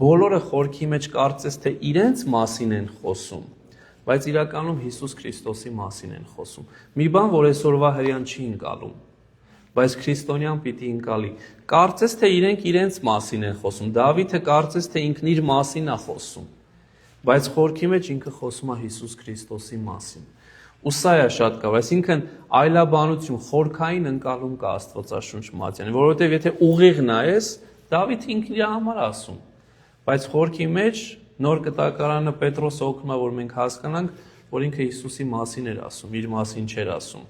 բոլորը խորքի մեջ կարծես թե իրենց մասին են խոսում, բայց իրականում Հիսուս Քրիստոսի մասին են խոսում։ Մի բան, որ այսօրվա հրեան չի ընկալում, բայց քրիստոնյան պիտի ընկալի։ Կարծես թե իրենք իրենց մասին են խոսում, Դավիթը կարծես թե ինքն իր մասին է խոսում, բայց խորքի մեջ ինքը խոսում է Հիսուս Քրիստոսի մասին։ Ու սա է շատ կավ, այսինքն այլաբանություն, խորքային ընկալում կա Աստվածաշունչ մատյանի, որովհետև եթե ուղիղ նայես, Դավիթը ինքն իր համար ասում, բայց խորքի մեջ նոր կտակարանը Պետրոսը օգնում է, որ մենք հասկանանք, որ ինքը Հիսուսի մասին էր ասում, իր մասին չէր ասում։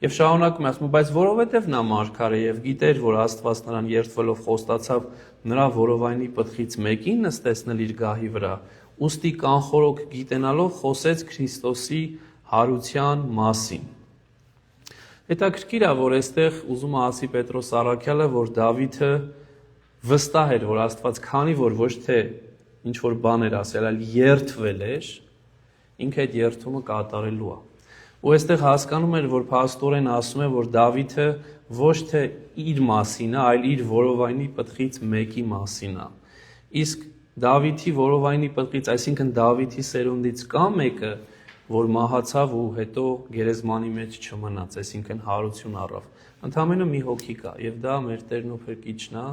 Եվ շարունակում է ասում, բայց որովհետև նա մարգար է եւ գիտեր, որ Աստված նրան երդվելով խոստացավ նրա որովայնի պտղից մեկին նստեցնել իր գահի վրա, ուստի կանխորոք գիտենալով խոսեց Քրիստոսի հարության մասին։ Հետաքրքիր է, որ այստեղ ուզում է ասի Պետրոս առաքյալը, որ Դավիթը վստահ էր, որ Աստված քանի որ ոչ թե ինչ որ բան էր ասել, այլ երդվել էր, ինքը այդ երդումը կատարելու է։ Ու այստեղ հասկանում էր, որ փաստորեն ասում է, որ Դավիթը ոչ թե իր մասին է, այլ իր որովայնի պտղից մեկի մասին է։ Իսկ Դավիթի որովայնի պտղից, այսինքն Դավիթի սերունդից կա մեկը, որ մահացավ ու հետո գերեզմանի մեջ չմնաց, այսինքն հարություն առավ։ Ընդամենը մի հոգի կա, եւ դա մեր Տերն ու Փրկիչն է,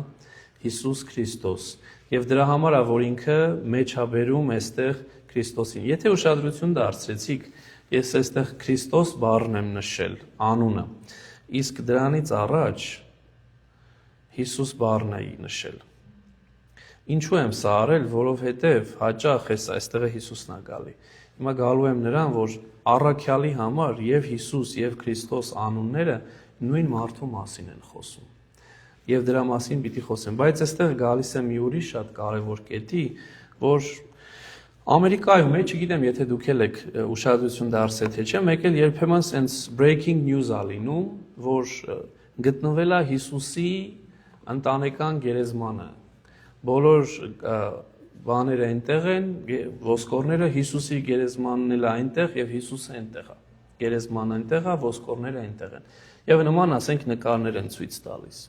Հիսուս Քրիստոս։ Եվ դրա համար է, որ ինքը մեջ է բերում այստեղ Քրիստոսին։ Եթե ուշադրություն դարձրեցիք, ես այստեղ Քրիստոս բառն եմ նշել, անունը, իսկ դրանից առաջ Հիսուս բառն էի նշել։ Ինչու եմ սա արել, որովհետև հաճախ այստեղ է Հիսուսն է գալի։ Հիմա գալու եմ նրան, որ առաքյալի համար եւ Հիսուս եւ Քրիստոս անունները նույն մարդու մասին են խոսում։ Եվ դրա մասին պիտի խոսեմ, բայց այստեղ գալիս է մի ուրիշ շատ կարևոր կետի, որ Ամերիկայում է, չգիտեմ, եթե դուք եք ուշադրություն դարձել թե չէ, մեկ էլ երբեմն sense breaking news ա լինում, որ գտնվել է Հիսուսի ընտանեկան գերեզմանը։ Բոլոր բաները այնտեղ են, ոսկորները Հիսուսի գերեզմանն էլ այնտեղ եւ Հիսուսը այնտեղ է։ Գերեզմանը այնտեղ է, ոսկորները այնտեղ են։ Եվ նման ասենք նկարներ են ցույց տալիս։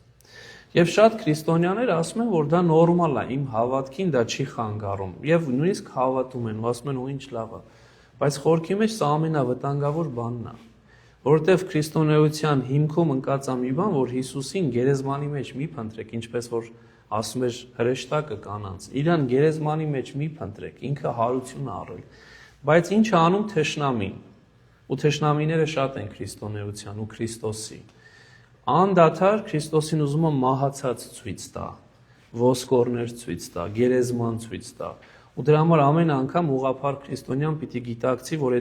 Եվ շատ քրիստոնյաներ ասում են, որ դա նորմալ է, իմ հավատքին դա չի խանգարում։ Եվ նույնիսկ հավատում են, ասում են, ու ինչ լավ է։ Բայց խորքի մեջ սա ամենավտանգավոր բանն է, որովհետև քրիստոնեության հիմքում ընկած է մի բան, որ Հիսուսին գերեզմանի մեջ մի փնտրեք, ինչպես որ ասում էր հրեշտակը կանանց, իրան գերեզմանի մեջ մի փնտրեք, ինքը հարություն է առել։ Բայց ինչ է անում թշնամին։ Ու թշնամիները շատ են քրիստոնեության ու Քրիստոսի։ Անդադար Քրիստոսին ուզում է մահացած ցույց տա, ոսկորներ ցույց տա, գերեզման ցույց տա։ Ու դրա համար ամեն անգամ ուղղափառ քրիստոնյան պիտի գիտակցի, որ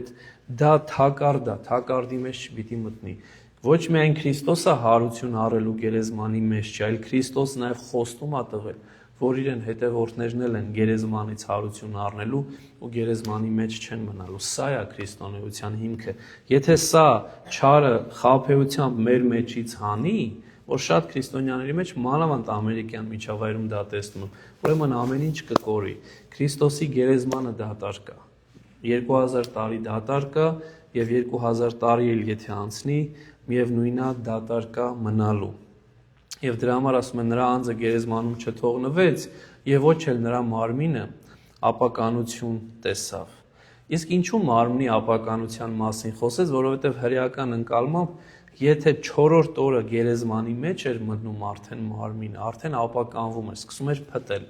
դա թակարդ է, թակարդի մեջ չպիտի մտնի։ Ոչ միայն Քրիստոսը հարություն առելու գերեզմանի մեջ չէ, այլ Քրիստոս նաև խոստում է տվել, որ իրեն հետևորդներն են գերեզմանից հարություն առնելու ու գերեզմանի մեջ չեն մնալու։ Սա է քրիստոնեության հիմքը։ Եթե սա չարը խաբեությամբ մեր մեջից հանի, որ շատ քրիստոնյաների մեջ մանավանդ ամերիկյան միջավայրում դա տեսնում եմ, ուրեմն ամեն ինչ կկորի։ Քրիստոսի գերեզմանը դատարկ է։ 2000 տարի դատարկ է եւ 2000 տարի էլ եթե անցնի, միևնույնն է դատարկ է մնալու։ Եվ դրա համար ասում են նրա անձը գերեզմանում չթողնվեց եւ ոչ էլ նրա մարմինը ապականություն տեսավ։ Իսկ ինչու մարմնի ապականության մասին խոսեց, որովհետեւ հրեական ընկալմամբ եթե 4-րդ օրը գերեզմանի մեջ էր մտնում արդեն մարմինը, արդեն ապականվում էր, սկսում էր փտել։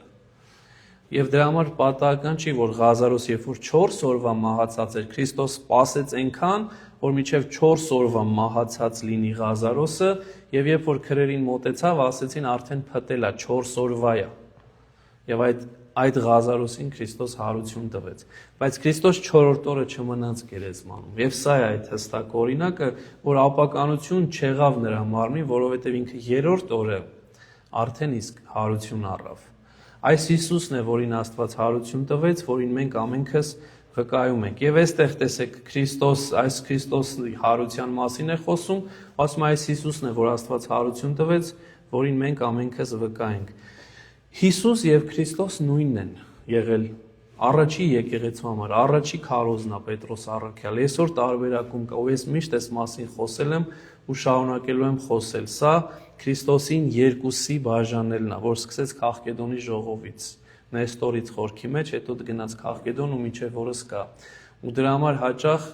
Եվ դրա համար պատահական չի, որ Ղազարոս երբ որ 4 օրվա մահացած էր, Քրիստոս սпасեց այնքան, որ մինչև 4 օրվա մահացած լինի Ղազարոսը, եւ երբ որ քրերին մոտեցավ, ասեցին արդեն փտել է, 4 օրվա է։ Եվ այդ Ղազարոսին Քրիստոս հարություն տվեց։ Բայց Քրիստոս 4-րդ օրը չմնաց գերեզմանում։ Եվ սա է այդ հստակ օրինակը, որ ապականություն չեղավ նրա մարմնին, որովհետեւ ինքը 3-րդ օրը արդեն իսկ հարություն առավ։ Այս Հիսուսն է, որին Աստված հարություն տվեց, որին մենք ամենքս վկայում ենք։ Եվ այստեղ տեսեք Քրիստոս, այս Քրիստոսի հարության մասին է խոսում, ասում այս Հիսուսն է, որ Աստված հարություն տվեց, որին մենք ամենքս վկայենք։ Հիսուս եւ Քրիստոս նույնն են եղել առաջի եկեղեցու համար, առաջի քարոզն է Պետրոս առաքյալ։ Այսօր տարբերակում կա, ու ես միշտ այս մասին խոսել եմ ու շարունակելու եմ խոսել։ Սա Քրիստոսին երկուսի բաժանելն է, որ սկսեց Քաղկեդոնի ժողովից, Նեստորից խորքի մեջ, հետո գնաց Քաղկեդոն ու մինչև օրս կա։ Ու դրա համար հաճախ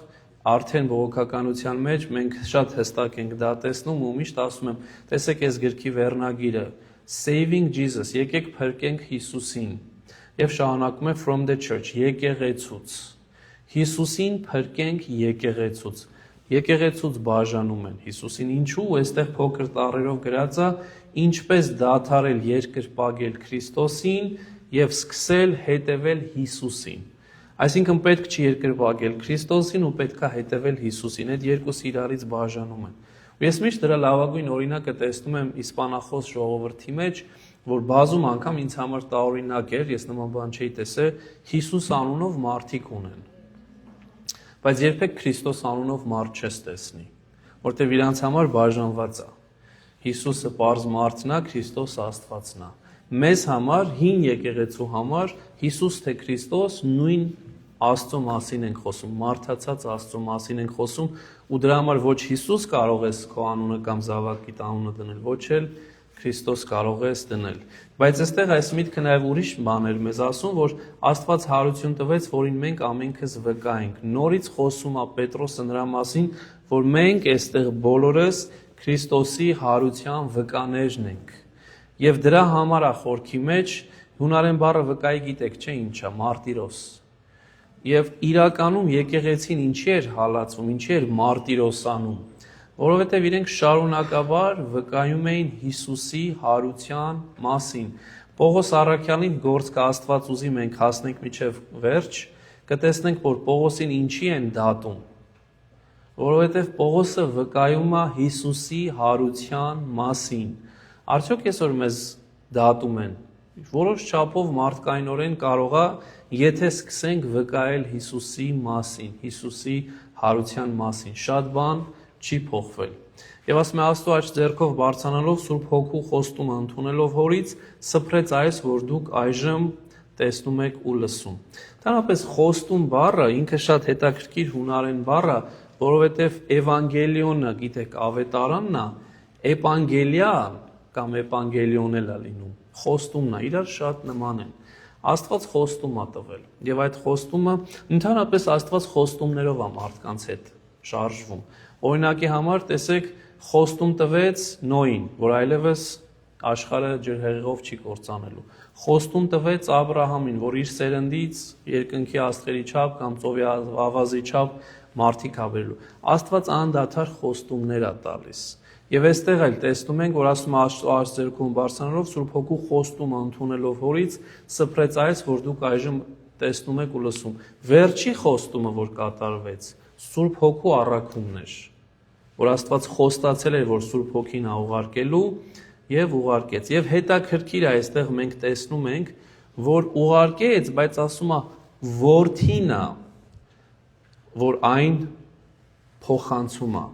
արդեն բողոքականության մեջ մենք շատ հստակ ենք դա տեսնում ու միշտ ասում եմ, տեսեք այս գրքի վերնագիրը, Saving Jesus, եկեք փրկենք Հիսուսին։ Եվ շարունակում է from the church, եկեղեցուց։ Հիսուսին փրկենք եկեղեցուց։ Եկեղեցուց բաժանում են Հիսուսին ինչու, այստեղ փոքր տառերով գրած է, ինչպես դադարել երկրպագել Քրիստոսին եւ սկսել հետևել Հիսուսին։ Այսինքն պետք չի երկրպագել Քրիստոսին ու պետքա հետևել Հիսուսին, այդ երկուսը իրարից բաժանում են։ Ու ես միշտ դրա լավագույն օրինակը տեսնում եմ իսպանախոս ժողովրդի մեջ, որ բազում անգամ ինձ համար տարօրինակ էր, ես նման բան չէի տեսել, Հիսուս անունով մարդիկ ունեն։ Բայց երբեք Քրիստոս անունով մարդ չես տեսնի, որտեղ իրանց համար բաժանված է։ Հիսուսը պարզ մարդն է, Քրիստոս Աստվածն է։ Մեզ համար, հին եկեղեցու համար Հիսուս թե Քրիստոս նույն Աստծո մասին ենք խոսում, մարդացած Աստծո մասին ենք խոսում, ու դրա համար ոչ Հիսուս կարող ես քո անունը կամ զավակիդ անունը դնել, ոչ էլ Քրիստոս կարող ես դնել։ Բայց այստեղ այս միտքը նաև ուրիշ բան էր մեզ ասում, որ Աստված հարություն տվեց, որին մենք ամենքս վկայենք։ Նորից խոսում է Պետրոսը նրա մասին, որ մենք այստեղ բոլորս Քրիստոսի հարության վկաներն ենք։ Եվ դրա համար է խորքի մեջ հունարեն բառը վկայի գիտեք, չէ՞ ինչ է, մարտիրոս։ Եվ իրականում եկեղեցին ինչի էր հալածվում, ինչի էր մարտիրոսանում, որովհետև իրենք շարունակաբար վկայում էին Հիսուսի հարության մասին։ Պողոս առաքյալին գործք Աստված ուզի մենք հասնենք մինչև վերջ, կտեսնենք, որ Պողոսին ինչի են դատում, որովհետև Պողոսը վկայում է Հիսուսի հարության մասին։ Արդյոք այսօր մեզ դատում են, որոշ չափով մարդկայնորեն կարող է, եթե սկսենք վկայել Հիսուսի մասին, Հիսուսի հարության մասին, շատ բան չի փոխվել։ Եվ ասում է Աստծո աջ ձեռքով բարձրանալով Սուրբ Հոգու խոստումը ընդունելով Հորից, սփռեց այս, որ դուք այժմ տեսնում եք ու լսում։ Ընդհանրապես խոստում բառը ինքը շատ հետաքրքիր հունարեն բառ է, որովհետև Էվանգելիոնը, գիտեք, ավետարանն է, Էպանգելիա կամ Էպանգելիոն էլ է լինում։ Խոստումն է, իրար շատ նման են։ Աստված խոստում է տվել, եւ այդ խոստումը ընդհանրապես Աստված խոստումներով է մարդկանց հետ շարժվում։ Օրինակի համար տեսեք, խոստում տվեց Նոյին, որ այլևս աշխարհը ջրհեղեղով չի կործանելու։ Խոստում տվեց Աբրահամին, որ իր սերնդից երկնքի աստղերի չափ կամ ծովի ավազի չափ մարդիկ հավերելու։ Աստված անդադար խոստումներ է տալիս։ Եվ այստեղ էլ տեսնում ենք, որ ասում է Աստծո ձեռքում բարձրանալով Սուրբ Հոգու խոստումը ընդունելով Հորից, սփռեց այս, որ դուք այժմ տեսնում եք ու լսում։ Վերջի խոստումը, որ կատարվեց, Սուրբ Հոգու առաքումն էր, որ Աստված խոստացել էր, որ Սուրբ Հոգին է ուղարկելու եւ ուղարկեց։ Եվ հետաքրքիր է այստեղ մենք տեսնում ենք, որ ուղարկեց, բայց ասում է որդին է, որ այն փոխանցում է։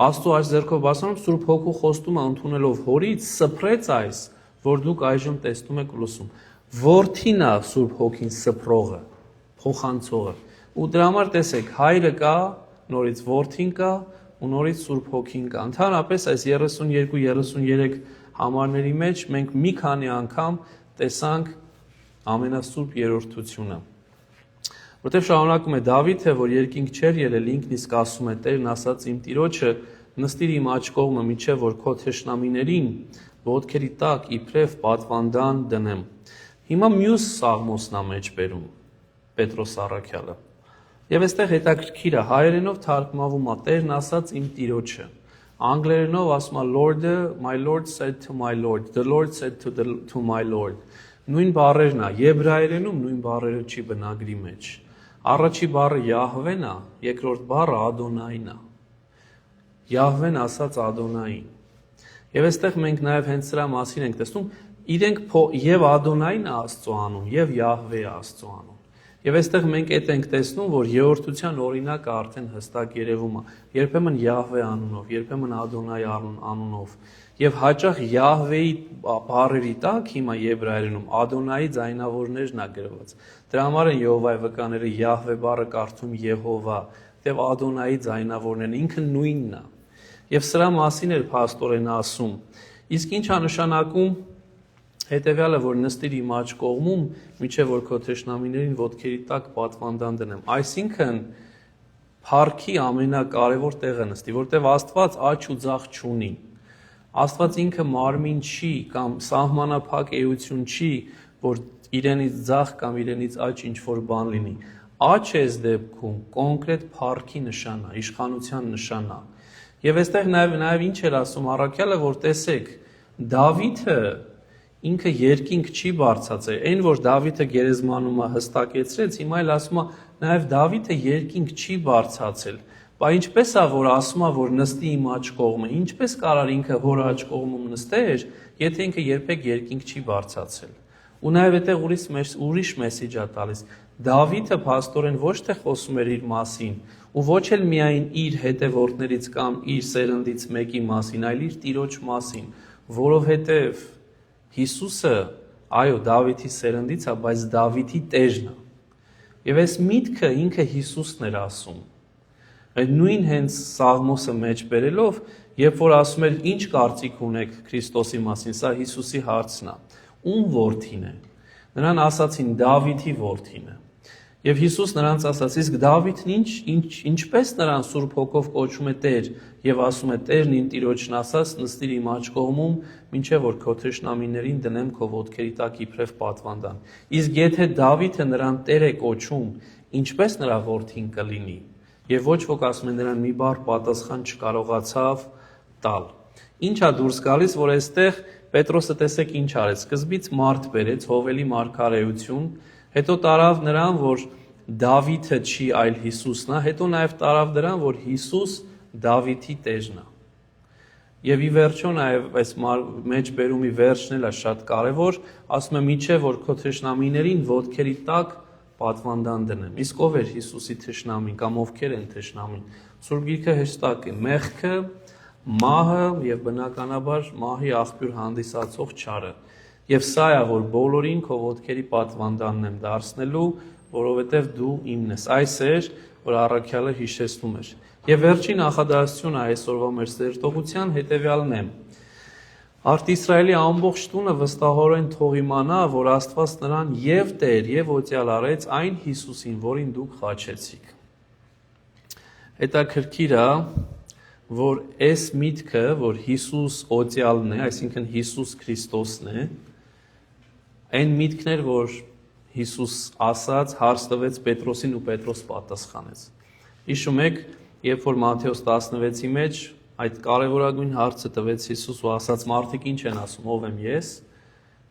Աստծո այս ձեռքով բարձրանալով Սուրբ Հոգու խոստումը ընդունելով Հորից, սփռեց այս, որ դուք այժմ տեսնում եք ու լսում։ Որդին է Սուրբ Հոգին սփռողը, փոխանցողը։ Ու դրա համար տեսեք, Հայրը կա, նորից Որդին կա ու նորից Սուրբ Հոգին կա։ Ընդհանրապես այս 32-33 համարների մեջ մենք մի քանի անգամ տեսանք ամենասուրբ երրորդությունը։ Որտեւ շարունակում է Դավիթը, որ երկինք չեր ելել, ինքն իսկ ասում է Տերն ասաց իմ Տիրոջը, նստիր իմ աջ կողմը, մինչև որ քո թշնամիներին ոտքերի տակ իբրև պատվանդան դնեմ։ Հիմա մյուս սաղմոսն է մեջ բերում Պետրոս առաքյալը։ Եվ այստեղ հետաքրքիր է, հայերենով թարգմանվում է Տերն ասաց իմ Տիրոջը։ Անգլերենով ասում է Lord, my Lord said to my Lord, the Lord said to my Lord։ Նույն բառերն է, եբրայերենում նույն բառերը չի բնագրի մեջ։ Առաջի բառը Յահվեն է, երկրորդ բառը Ադոնային է։ Յահվեն ասաց Ադոնային։ Եվ այստեղ մենք նաև հենց սրա մասին ենք տեսնում, իրենք եւ Ադոնային է Աստծո անուն, եւ Յահվե է Աստծո անուն։ Եվ այստեղ մենք այդ ենք տեսնում, որ երրորդության օրինակը արդեն հստակ երևում է։ Երբեմն Յահվե անունով, երբեմն Ադոնայ անունով։ Եվ հաճախ Յահվեի բառերի տակ հիմա եբրայերենում Ադոնայի ձայնավորներն է գրված։ Դրա համար են Եհովայի վկաները Յահվե բառը կարդում Եհովա, եւ Ադոնայի ձայնավորներն ինքը նույնն է։ Եվ սրա մասին էր փաստորեն ասում։ Իսկ ի՞նչ է նշանակում հետևյալը, որ նստիր իմ աջ կողմում, մինչև որ քո թշնամիներին ոտքերի տակ պատվանդան դնեմ։ Այսինքն փառքի ամենակարևոր տեղը նստի, որտեղ Աստված աջ ու ձախ չունի։ Աստված ինքը մարմին չի կամ սահմանափակ էություն չի, որ իրենից ձախ կամ իրենից աջ ինչ-որ բան լինի։ Աջ այս դեպքում կոնկրետ փառքի նշան է, իշխանության նշան է։ Եվ այստեղ նաև ինչ էր ասում առաքյալը, որ տեսեք, Դավիթը ինքը երկինք չի բարձրացել, այն որ Դավիթը գերեզմանումը հստակեցրեց, հիմա էլ ասում է, նաև Դավիթը երկինք չի բարձրացել։ Բա ինչպես է, որ ասում է, որ նստի իմ աջ կողմը, ինչպես կարար ինքը հոր աջ կողմում նստեր, եթե ինքը երբեք երկինք չի բարձրացել։ Ու նաև այդտեղ ուրիշ մեսիջ է տալիս։ Դավիթը փաստորեն ոչ թե խոսում էր իր մասին, ու ոչ էլ միայն իր հետևորդներից կամ իր սերնդից մեկի մասին, այլ իր տիրոջ մասին, որովհետև Հիսուսը, այո, Դավիթի սերնդից է, բայց Դավիթի տերն է։ Եվ այս միտքը ինքը Հիսուսն էր ասում։ Այդ նույն հենց Սաղմոսը մեջ բերելով, երբ որ ասում էր ինչ կարծիք ունեք Քրիստոսի մասին, սա Հիսուսի հարցն է։ Ում որդին է։ Նրան ասացին Դավիթի որդին է։ Եվ Հիսուս նրանց ասաց, իսկ Դավիթն ինչպես նրան Սուրբ Հոգով կոչում է Տեր եւ ասում է Տերն իմ տիրոջն ասաց, նստիր իմ աջ կողմում, մինչեւ որ քո թշնամիներին դնեմ քո ոտքերի տակ իբրև պատվանդան։ Իսկ եթե Դավիթը նրան Տեր է կոչում, ինչպես նրա որդին կլինի։ Եվ ոչ ոք ասում է նրան մի բառ պատասխան չկարողացավ տալ։ Ինչ է դուրս գալիս, որ այստեղ Պետրոսը տեսեք ինչ արեց, սկզբից մարդ բերեց, Հովելի մարգարեություն, հետո տարավ նրան, որ Դավիթը չի, այլ Հիսուսն է, հետո նաև տարավ նրան, որ Հիսուս Դավիթի տերն է։ Եվ ի վերջո նաև այս մեջբերումի վերջն էլ է շատ կարևոր, ասում է միչե որ քո թշնամիներին ոտքերի տակ պատվանդան դնեմ։ Իսկ ով էր Հիսուսի թշնամին կամ ովքեր են թշնամին։ Սուրբ Գիրքը հստակ է, մեղքը, մահը եւ բնականաբար մահի աղբյուր հանդիսացող չարը։ Եվ սա է, որ բոլորին քո ոտքերի պատվանդանն եմ դարձնելու, որովհետև դու իմն ես։ Այս էր, որ առաքյալը հիշեցնում էր։ Եվ վերջին նախադասությունը այսօրվա մեր սերտողության հետևյալն է։ Արդ Իսրայելի ամբողջ տունը վստահորեն թող իմանա, որ Աստված նրան եւ Տեր եւ օծյալ արեց այն Հիսուսին, որին դուք խաչեցիք։ Հետաքրքիր է, որ այս միտքը, որ Հիսուս օծյալն է, այսինքն Հիսուս Քրիստոսն է, այն միտքն էր, որ Հիսուս ասաց, հարց տվեց Պետրոսին ու Պետրոս պատասխանեց։ Հիշում եք, երբ որ Մատթեոս 16-ի մեջ այդ կարևորագույն հարցը տվեց Հիսուս ու ասաց մարդիկ ինչ են ասում, ով եմ ես,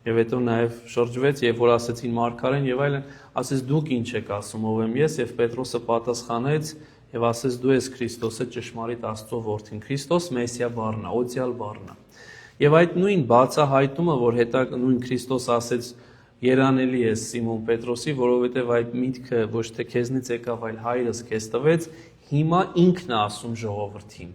եւ հետո նաեւ շրջվեց, երբ որ ասեցին մարգարեն եւ այլն, ասեց դուք ինչ եք ասում, ով եմ ես, եւ Պետրոսը պատասխանեց եւ ասեց դու ես Քրիստոսը, ճշմարիտ Աստծո որդին։ Քրիստոս Մեսիա բառն է, օծյալ բառն է։ Եվ այդ նույն բացահայտումը, որ հետո նույն Քրիստոս ասեց երանելի ես Սիմոն Պետրոսի, որովհետեւ այդ միտքը ոչ թե քեզնից եկավ, այլ Հայրս քեզ տվեց, հիմա ինքն է ասում ժողովրդին։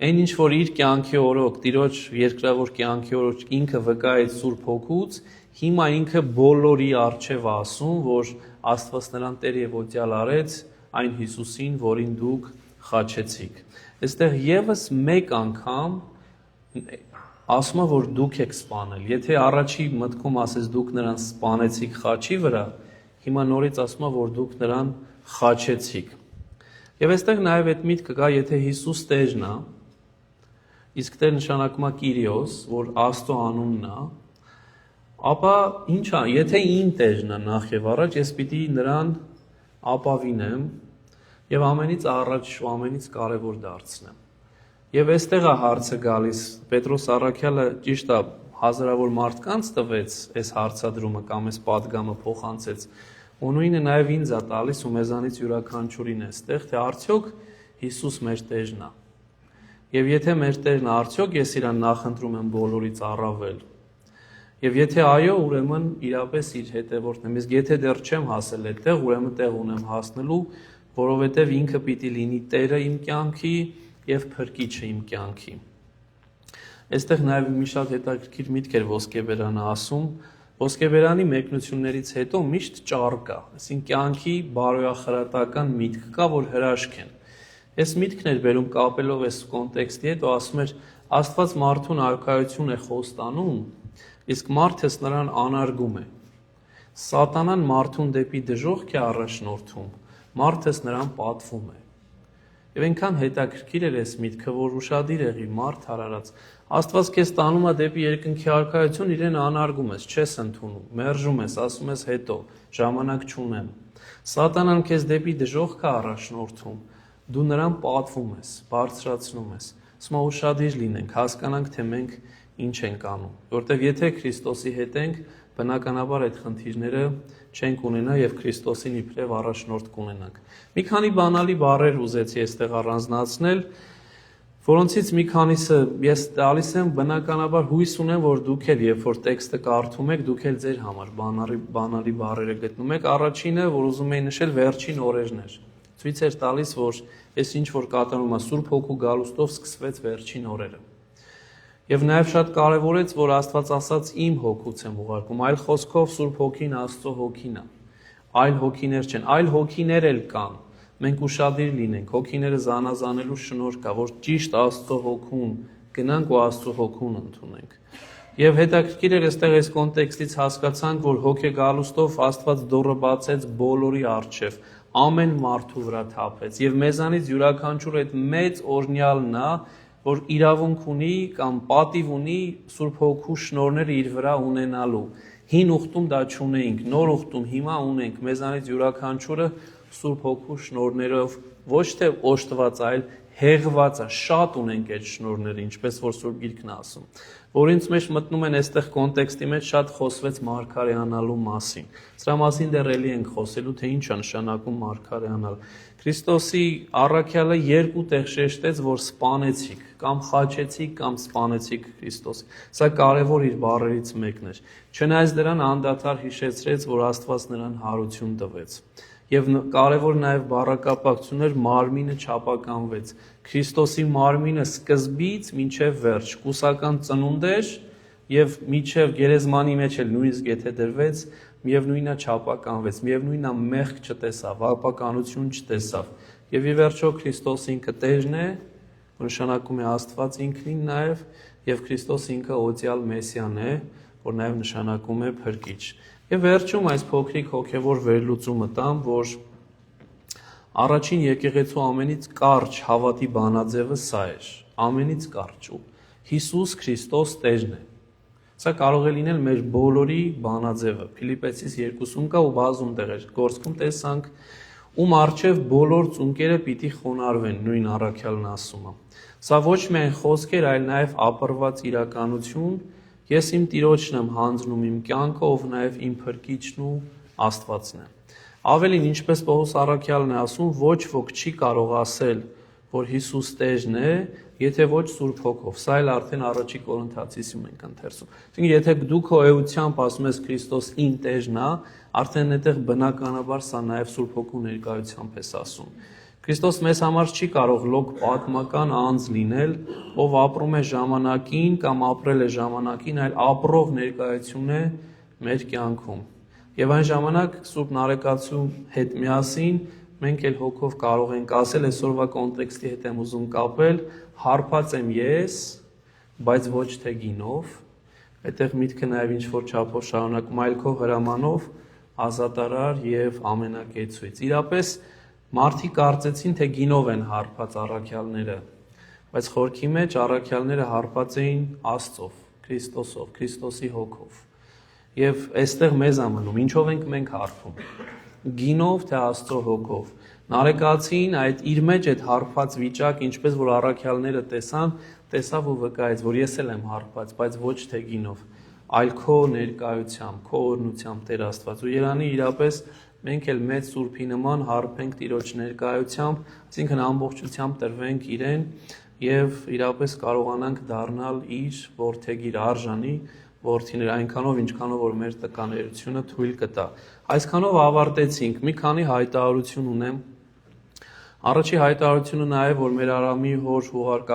Այն ինչ որ իր կյանքի օրոք, Տիրոջ երկրավոր կյանքի օրոք ինքը վկայեց Սուրբ Հոգուց, հիմա ինքը բոլորի առջև ասում, որ Աստված նրան Տեր եւ օծյալ արեց այն Հիսուսին, որին դուք խաչեցիք։ Այստեղ եւս մեկ անգամ ասում է, որ դուք եք սպանել։ Եթե առաջի մտքում ասես դուք նրան սպանեցիք խաչի վրա, հիմա նորից ասում է, որ դուք նրան խաչեցիք։ Եվ այստեղ նաև այդ միտքը կա, եթե Հիսուս Տերն է, իսկ Տեր նշանակում է Կիրիոս, որ Աստծո անունն է, ապա ինչ է, եթե իմ Տերն է նախ եւ առաջ, ես պիտի նրան ապավինեմ եւ ամենից առաջ ու ամենից կարեւոր դարձնեմ։ Եվ այստեղ է հարցը գալիս, Պետրոս առաքյալը ճիշտ է հազարավոր մարդկանց տվեց այս հարցադրումը կամ այս պատգամը փոխանցեց, ու նույնը նաև ինձ է տալիս ու մեզանից յուրաքանչյուրին է այստեղ, թե արդյոք Հիսուս մեր Տերն է։ Եվ եթե մեր Տերն է, արդյոք ես իրան նախընտրում եմ բոլորից առավել։ Եվ եթե այո, ուրեմն իրապես իր հետևորդն եմ, իսկ եթե դեռ չեմ հասել այդտեղ, ուրեմն տեղ ունեմ հասնելու, որովհետև ինքը պիտի լինի Տերը իմ կյանքի եւ փրկիչը իմ կյանքի։ Այստեղ նաև մի շատ հետաքրքիր միտք էր Ոսկեբերանը ասում, Ոսկեբերանի մեկնություններից հետո միշտ ճառ կա, այսինքն կյանքի բարոյախրատական միտք կա, որ հրաշք են։ Այս միտքն էր բերում կապելով այս կոնտեքստի հետ ու ասում էր Աստված մարդուն արքայություն է խոստանում, իսկ մարդս նրան անարգում է։ Սատանան մարդուն դեպի դժոխք է առաջնորդում, մարդս նրան պատվում է։ Եվ այնքան հետաքրքիր էր այս միտքը, որ ուշադիր եղի մարդ հարարած, Աստված քեզ տանում է դեպի երկնքի արքայություն, իրեն անարգում ես, չես ընդունում, մերժում ես, ասում ես հետո, ժամանակ չունեմ։ Սատանան քեզ դեպի դժոխք է առաջնորդում, դու նրան պատվում ես, բարձրացնում ես։ Ասում եմ ուշադիր լինենք, հասկանանք, թե մենք ինչ ենք անում, որտեղ եթե Քրիստոսի հետ ենք, բնականաբար այդ խնդիրները չենք ունենա եւ Քրիստոսին իբրև առաջնորդ կունենանք։ Մի քանի բանալի բառեր ուզեցի այստեղ առանձնացնել, որոնցից մի քանիսը ես տալիս եմ, բնականաբար հույս ունեմ, որ դուք էլ երբ որ տեքստը կարդում եք, դուք էլ ձեր համար բանալի բառերը գտնում եք։ Առաջինը, որ ուզում եի նշել, վերջին օրերն էր։ Ցույց էր տալիս, որ այս ինչ որ կատարում է Սուրբ Հոգու գալուստով սկսվեց վերջին օրերը։ Եվ նաև շատ կարևորեց, որ Աստված ասաց իմ հոգուց եմ ուղարկում, այլ խոսքով Սուրբ Հոգին Աստծո հոգին է։ Այլ հոգիներ չեն, այլ հոգիներ էլ կան։ Մենք ուշադիր լինենք, հոգիները զանազանելու շնորհ կա, որ ճիշտ Աստծո հոգուն գնանք ու Աստծո հոգուն ընդունենք։ Եվ հետաքրքիր էր այստեղ այս կոնտեքստից հասկացանք, որ հոգեգալուստով Աստված դուռը բացեց բոլորի առջև, ամեն մարդու վրա թափեց, եւ մեզանից յուրաքանչյուր այդ մեծ օրհնյալն է, որ իրավունք ունի կամ պատիվ ունի Սուրբ Հոգու շնորհները իր վրա ունենալու։ Հին ուխտում դա չունեինք, նոր ուխտում հիմա ունենք, մեզանից յուրաքանչյուրը Սուրբ Հոգու շնորհներով ոչ թե օժտված, այլ հեղված է, շատ ունենք այդ շնորհները, ինչպես որ Սուրբ Գիրքն է ասում։ Որից մեջ մտնում են այստեղ կոնտեքստի մեջ շատ խոսվեց մարգարեանալու մասին։ Սրա մասին դեռ էլի ենք խոսելու, թե ինչ է նշանակում մարգարեանալ։ Քրիստոսի առաքյալը երկու տեղ շեշտեց, որ սպանեցիք, կամ խաչեցիք, կամ սպանեցիք Քրիստոսի։ Սա կարևոր իր բառերից մեկն էր։ Չնայած դրան անդադար հիշեցրեց, որ Աստված նրան հարություն տվեց։ Եվ կարևոր նաև բառակապակցություն էր մարմինը չափականվեց։ Քրիստոսի մարմինը սկզբից մինչև վերջ, կուսական ծնունդ էր եւ մինչև գերեզմանի մեջ էլ նույնիսկ եթե դրվեց, միևնույնն է չափականվեց, միևնույնն է մեղք չտեսավ, ապականություն չտեսավ։ Եվ ի վերջո Քրիստոս ինքը տերն է, որ նշանակում է Աստված ինքնին նաև, եւ Քրիստոս ինքը օծյալ Մեսիան է, որ նաև նշանակում է փրկիչ։ Եվ վերջում այս փոքրիկ հոգևոր վերլուծումը տամ, որ առաջին եկեղեցու ամենից կարճ հավատի բանաձևը սա էր, ամենից կարճ ու Հիսուս Քրիստոս Տերն է։ Սա կարող է լինել մեր բոլորի բանաձևը, Փիլիպպեցիս 2-ում կա ու բազում տեղեր, Գործքում տեսանք, ում առջև բոլոր ծունկերը պիտի խոնարհվեն, նույն առաքյալն ասում է։ Սա ոչ միայն խոսք էր, այլ նաև ապրված իրականություն։ Ես իմ Տիրոջն եմ հանձնում իմ կյանքը, ով նաև իմ փրկիչն ու Աստվածն է։ Ավելին, ինչպես Պողոս առաքյալն է ասում, ոչ ոք չի կարող ասել, որ Հիսուս Տերն է, եթե ոչ Սուրբ Հոգով։ Սա էլ արդեն առաջի Կորինթացիում ենք ընթերցում։ Այսինքն, եթե դու քո էությամբ ասում ես Քրիստոս իմ Տերն է, արդեն այդտեղ բնականաբար սա նաև Սուրբ Հոգու ներկայությամբ ես ասում։ Քրիստոս մեզ համար չի կարող լոկ պատմական անձ լինել, ով ապրում է ժամանակին կամ ապրել է ժամանակին, այլ ապրող ներկայություն է մեր կյանքում։ Եվ այն ժամանակ Սուրբ Նարեկացու հետ միասին մենք էլ հոգով կարող ենք ասել, այսօրվա կոնտեքստի հետ եմ ուզում կապել, հարբած եմ ես, բայց ոչ թե գինով, այդտեղ միտքը նաև ինչ-որ չափով շարունակում, այլ քո հրամանով ազատարար եւ ամենակեցույց։ Իրապես մարդիկ կարծեցին, թե գինով են հարբած առաքյալները, բայց խորքի մեջ առաքյալները հարբած էին Աստծով, Քրիստոսով, Քրիստոսի հոգով։ Եվ այստեղ մեզ ամնում, ինչով ենք մենք հարբում, գինով թե Աստծո հոգով։ Նարեկացին այդ իր մեջ այդ հարբած վիճակ, ինչպես որ առաքյալները տեսավ ու վկայեց, որ ես էլ եմ հարբած, բայց ոչ թե գինով, այլ քո ներկայությամբ, քո օրհնությամբ Տեր Աստված։ Ու Երանի իրապես մենք էլ մեծ սուրբի նման հարբենք Տիրոջ ներկայությամբ, այսինքն ամբողջությամբ տրվենք իրեն եւ իրապես կարողանանք դառնալ իր որդեգիր արժանի որդիներ, այնքանով ինչքանով որ մեր տկաներությունը թույլ կտա։ Այսքանով ավարտեցինք, մի քանի հայտարարություն ունեմ։ Առաջի հայտարարությունը նաև որ մեր Արամի հոր հուղարկա